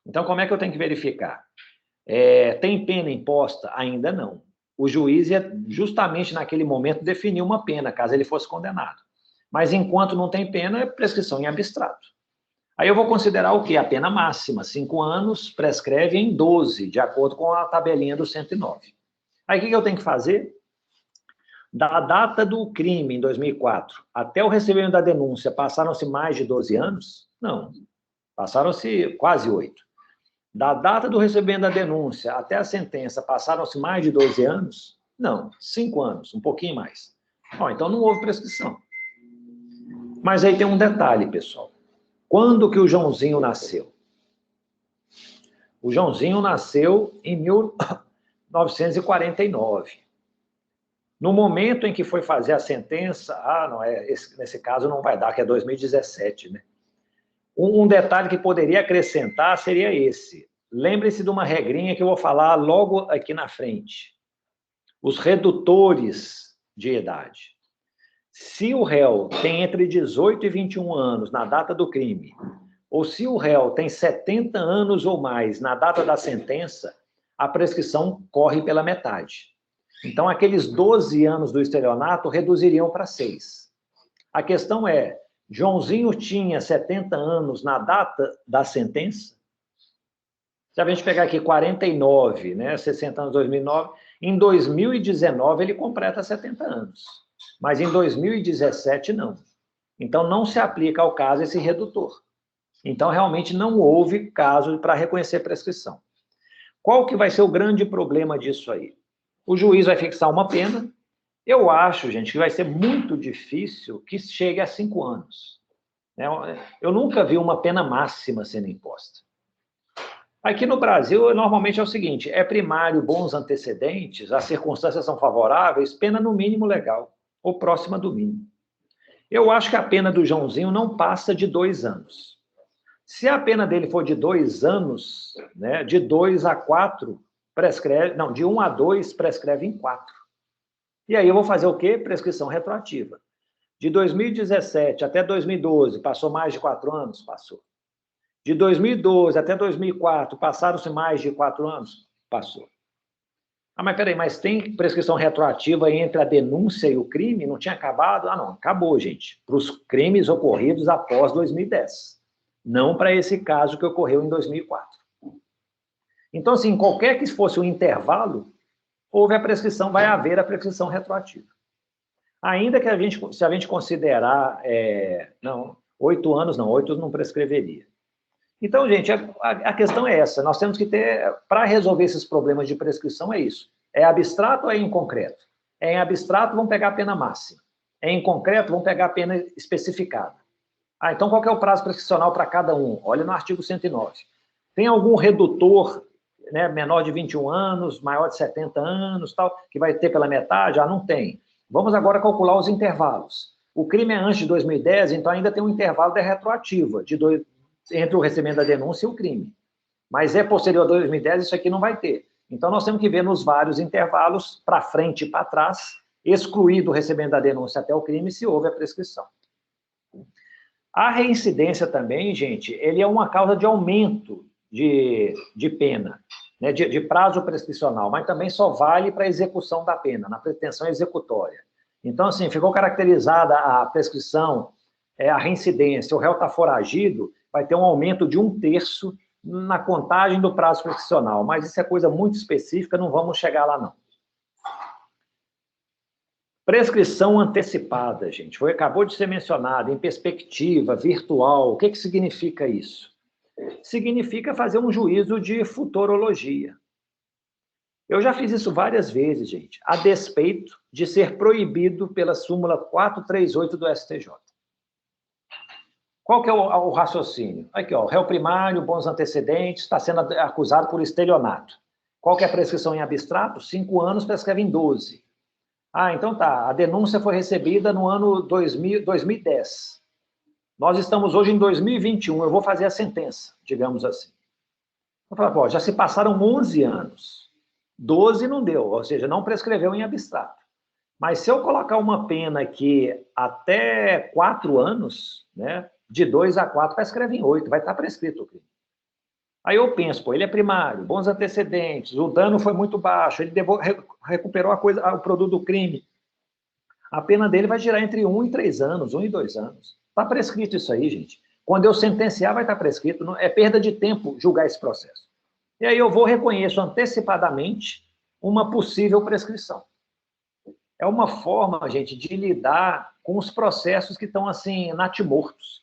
Então, como é que eu tenho que verificar? Tem pena imposta? Ainda não. O juiz ia, justamente naquele momento, definir uma pena, caso ele fosse condenado. Mas, enquanto não tem pena, é prescrição em abstrato. Aí eu vou considerar o quê? A pena máxima. 5 anos prescreve em 12, de acordo com a tabelinha do 109. Aí, o que eu tenho que fazer? Da data do crime, em 2004, até o recebimento da denúncia, passaram-se mais de 12 anos? Não. Passaram-se quase 8. Da data do recebimento da denúncia até a sentença, passaram-se mais de 12 anos? Não, 5 anos, um pouquinho mais. Então não houve prescrição. Mas aí tem um detalhe, pessoal. Quando que o Joãozinho nasceu? O Joãozinho nasceu em 1949. No momento em que foi fazer a sentença, nesse caso não vai dar, que é 2017, né? Um detalhe que poderia acrescentar seria esse. Lembre-se de uma regrinha que eu vou falar logo aqui na frente. Os redutores de idade. Se o réu tem entre 18 e 21 anos na data do crime, ou se o réu tem 70 anos ou mais na data da sentença, a prescrição corre pela metade. Então, aqueles 12 anos do estelionato reduziriam para 6. A questão é, Joãozinho tinha 70 anos na data da sentença? Se a gente pegar aqui 49, né, 60 anos, 2009, em 2019 ele completa 70 anos, mas em 2017 não. Então não se aplica ao caso esse redutor. Então realmente não houve caso para reconhecer prescrição. Qual que vai ser o grande problema disso aí? O juiz vai fixar uma pena. Eu acho, gente, que vai ser muito difícil que chegue a 5 anos. Eu nunca vi uma pena máxima sendo imposta. Aqui no Brasil, normalmente é o seguinte, é primário bons antecedentes, as circunstâncias são favoráveis, pena no mínimo legal, ou próxima do mínimo. Eu acho que a pena do Joãozinho não passa de 2 anos. Se a pena dele for de 2 anos, né, de 2 a 4, prescreve, não, de 1 a 2, prescreve em 4. E aí eu vou fazer o quê? Prescrição retroativa. De 2017 até 2012, passou mais de 4 anos? Passou. De 2012 até 2004, passaram-se mais de 4 anos? Passou. Mas peraí, mas tem prescrição retroativa entre a denúncia e o crime? Não tinha acabado? Não, acabou, gente. Para os crimes ocorridos após 2010. Não para esse caso que ocorreu em 2004. Então, assim, qualquer que fosse o intervalo, houve a prescrição, vai haver a prescrição retroativa. Ainda que se a gente considerar, 8 anos não, 8 não prescreveria. Então, gente, a questão é essa. Nós temos que ter, para resolver esses problemas de prescrição, é isso. É abstrato ou é em concreto? É em abstrato, vamos pegar a pena máxima. É em concreto, vamos pegar a pena especificada. Então, qual que é o prazo prescricional para cada um? Olha no artigo 109. Tem algum redutor, né, menor de 21 anos, maior de 70 anos, tal, que vai ter pela metade? Não tem. Vamos agora calcular os intervalos. O crime é antes de 2010, então ainda tem um intervalo de retroativa, entre o recebimento da denúncia e o crime. Mas é posterior a 2010, isso aqui não vai ter. Então, nós temos que ver nos vários intervalos, para frente e para trás, excluído o recebimento da denúncia até o crime, se houve a prescrição. A reincidência também, gente, ele é uma causa de aumento de pena, né, de prazo prescricional, mas também só vale para a execução da pena, na pretensão executória. Então, assim, ficou caracterizada a prescrição, a reincidência, o réu está foragido, vai ter um aumento de 1/3 na contagem do prazo prescricional, mas isso é coisa muito específica, não vamos chegar lá, não. Prescrição antecipada, gente. Acabou de ser mencionado, em perspectiva, virtual. O que significa isso? Significa fazer um juízo de futurologia. Eu já fiz isso várias vezes, gente, a despeito de ser proibido pela súmula 438 do STJ. Qual que é o raciocínio? Aqui, ó, réu primário, bons antecedentes, está sendo acusado por estelionato. Qual que é a prescrição em abstrato? 5 anos, prescreve em 12. Ah, então tá, a denúncia foi recebida no ano 2010. Nós estamos hoje em 2021, eu vou fazer a sentença, digamos assim. Eu falo, pô, já se passaram 11 anos. 12 não deu, ou seja, não prescreveu em abstrato. Mas se eu colocar uma pena aqui até 4 anos, né, de 2 a 4, prescreve em 8, vai estar prescrito o crime. Aí eu penso, pô, ele é primário, bons antecedentes, o dano foi muito baixo, ele recuperou o produto do crime. A pena dele vai girar entre 1 e 3 anos, 1 e 2 anos. Está prescrito isso aí, gente. Quando eu sentenciar, vai estar prescrito. Não, é perda de tempo julgar esse processo. E aí eu reconheço antecipadamente uma possível prescrição. É uma forma, gente, de lidar com os processos que estão, assim, natimortos.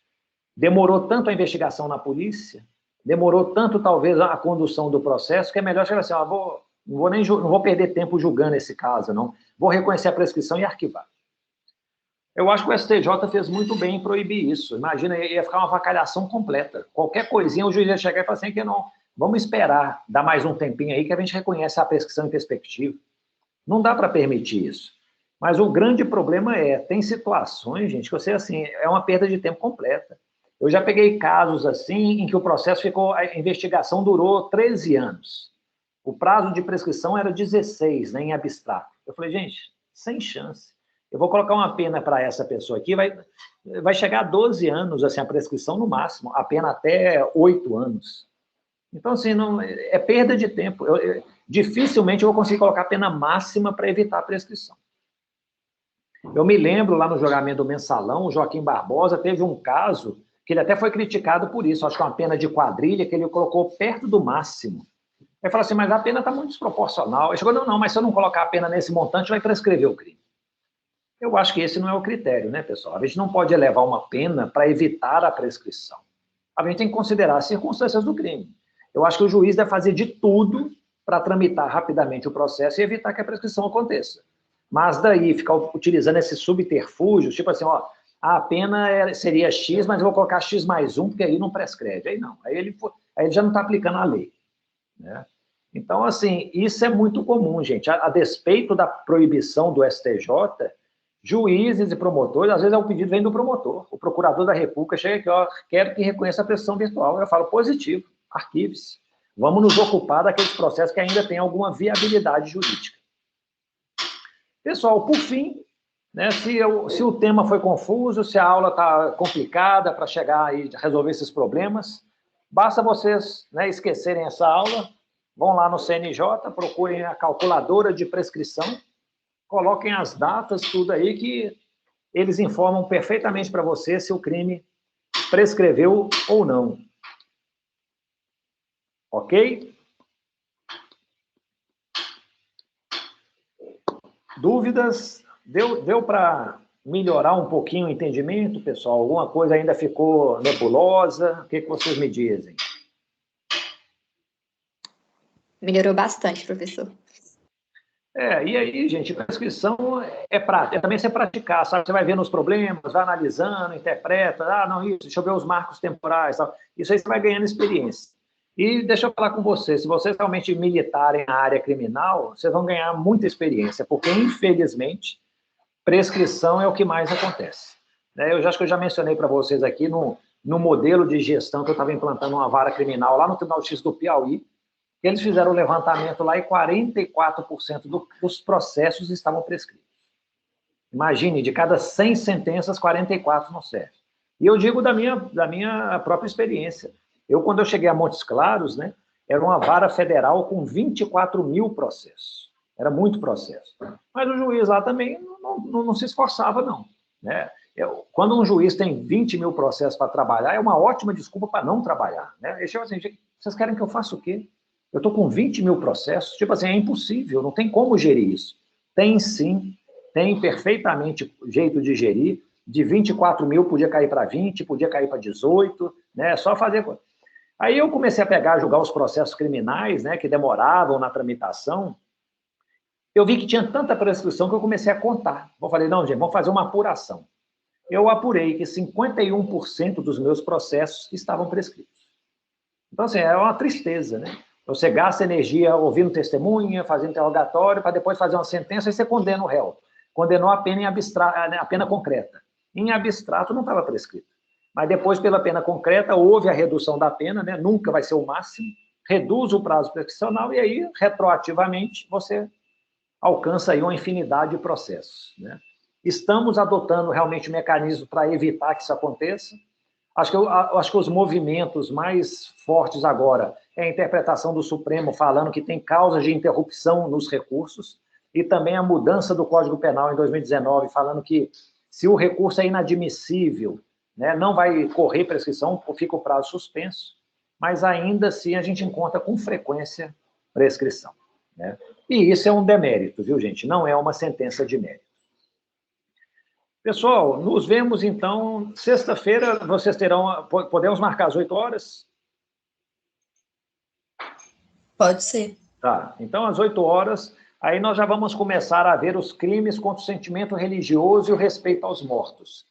Demorou tanto a investigação na polícia, demorou tanto, talvez, a condução do processo, que é melhor chegar assim, ó, não vou perder tempo julgando esse caso, não. Vou reconhecer a prescrição e arquivar. Eu acho que o STJ fez muito bem em proibir isso. Imagina, ia ficar uma avacalhação completa. Qualquer coisinha, o juiz ia chegar e falar assim, que não, vamos esperar, dar mais um tempinho aí, que a gente reconhece a prescrição em perspectiva. Não dá para permitir isso. Mas o grande problema tem situações, gente, que você, assim, é uma perda de tempo completa. Eu já peguei casos, assim, em que o processo a investigação durou 13 anos. O prazo de prescrição era 16, né, em abstrato. Eu falei, gente, sem chance. Eu vou colocar uma pena para essa pessoa aqui, vai chegar a 12 anos, assim, a prescrição no máximo, a pena até 8 anos. Então, assim, não, é perda de tempo. Dificilmente eu vou conseguir colocar a pena máxima para evitar a prescrição. Eu me lembro, lá no julgamento do Mensalão, o Joaquim Barbosa teve um caso que ele até foi criticado por isso, acho que uma pena de quadrilha, que ele colocou perto do máximo. Ele falou assim, mas a pena está muito desproporcional. Ele chegou, não, mas se eu não colocar a pena nesse montante, vai prescrever o crime. Eu acho que esse não é o critério, né, pessoal? A gente não pode elevar uma pena para evitar a prescrição. A gente tem que considerar as circunstâncias do crime. Eu acho que o juiz deve fazer de tudo para tramitar rapidamente o processo e evitar que a prescrição aconteça. Mas daí, ficar utilizando esses subterfúgios, tipo assim, ó, a pena seria X, mas eu vou colocar X mais 1, porque aí não prescreve. Aí não, aí ele já não está aplicando a lei, né? Então, assim, isso é muito comum, gente. A despeito da proibição do STJ, juízes e promotores, às vezes o pedido vem do promotor. O procurador da República chega aqui, ó, quero que reconheça a prescrição virtual. Eu falo, positivo, arquive-se. Vamos nos ocupar daqueles processos que ainda têm alguma viabilidade jurídica. Pessoal, por fim, né, se o tema foi confuso, se a aula está complicada para chegar e resolver esses problemas, basta vocês, né, esquecerem essa aula, vão lá no CNJ, procurem a calculadora de prescrição, coloquem as datas, tudo aí, que eles informam perfeitamente para você se o crime prescreveu ou não. Ok? Dúvidas? Deu para melhorar um pouquinho o entendimento, pessoal? Alguma coisa ainda ficou nebulosa? O que vocês me dizem? Melhorou bastante, professor. E aí, gente, prescrição também você praticar, sabe? Você vai vendo os problemas, vai analisando, interpreta, não, isso, deixa eu ver os marcos temporais, tal. Isso aí você vai ganhando experiência. E deixa eu falar com vocês, se vocês realmente militarem na área criminal, vocês vão ganhar muita experiência, porque, infelizmente, prescrição é o que mais acontece. Eu acho que eu já mencionei para vocês aqui no modelo de gestão que eu estava implantando uma vara criminal lá no Tribunal de Justiça do Piauí, que eles fizeram o levantamento lá e 44% dos processos estavam prescritos. Imagine, de cada 100 sentenças, 44 não servem. E eu digo da minha própria experiência. Quando eu cheguei a Montes Claros, né, era uma vara federal com 24 mil processos. Era muito processo. Mas o juiz lá também não se esforçava, não. Né? Quando um juiz tem 20 mil processos para trabalhar, é uma ótima desculpa para não trabalhar. Né? Ele chega assim, vocês querem que eu faça o quê? Eu estou com 20 mil processos, tipo assim, é impossível, não tem como gerir isso. Tem sim, tem perfeitamente jeito de gerir. De 24 mil podia cair para 20, podia cair para 18, né? Só fazer. Aí eu comecei a pegar, julgar os processos criminais, né, que demoravam na tramitação. Eu vi que tinha tanta prescrição que eu comecei a contar. Eu falei, não, gente, vamos fazer uma apuração. Eu apurei que 51% dos meus processos estavam prescritos. Então, assim, é uma tristeza, né? Você gasta energia ouvindo testemunha, fazendo interrogatório, para depois fazer uma sentença e você condena o réu. Condenou a pena em abstrato, a pena concreta. Em abstrato não estava prescrito. Mas depois, pela pena concreta, houve a redução da pena, né? Nunca vai ser o máximo, reduz o prazo prescricional e aí, retroativamente, você alcança aí uma infinidade de processos, né? Estamos adotando realmente mecanismos para evitar que isso aconteça. Acho que os movimentos mais fortes agora é a interpretação do Supremo falando que tem causas de interrupção nos recursos e também a mudança do Código Penal em 2019 falando que se o recurso é inadmissível, né, não vai correr prescrição, fica o prazo suspenso, mas ainda assim a gente encontra com frequência prescrição, né? E isso é um demérito, viu, gente? Não é uma sentença de mérito. Pessoal, nos vemos, então, sexta-feira, vocês terão... Podemos marcar às 8 horas? Pode ser. Tá, então às 8 horas, aí nós já vamos começar a ver os crimes contra o sentimento religioso e o respeito aos mortos.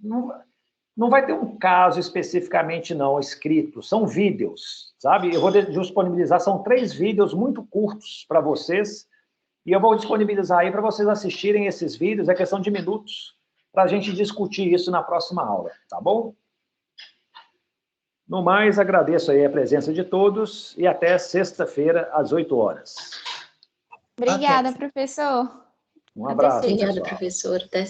Não vai ter um caso especificamente, não, escrito, são vídeos, sabe? Eu vou disponibilizar, são 3 vídeos muito curtos para vocês, e eu vou disponibilizar aí para vocês assistirem esses vídeos, é questão de minutos, para a gente discutir isso na próxima aula, tá bom? No mais, agradeço aí a presença de todos e até sexta-feira, às 8 horas. Obrigada, professor. Um abraço, Obrigada, pessoal. professor. Até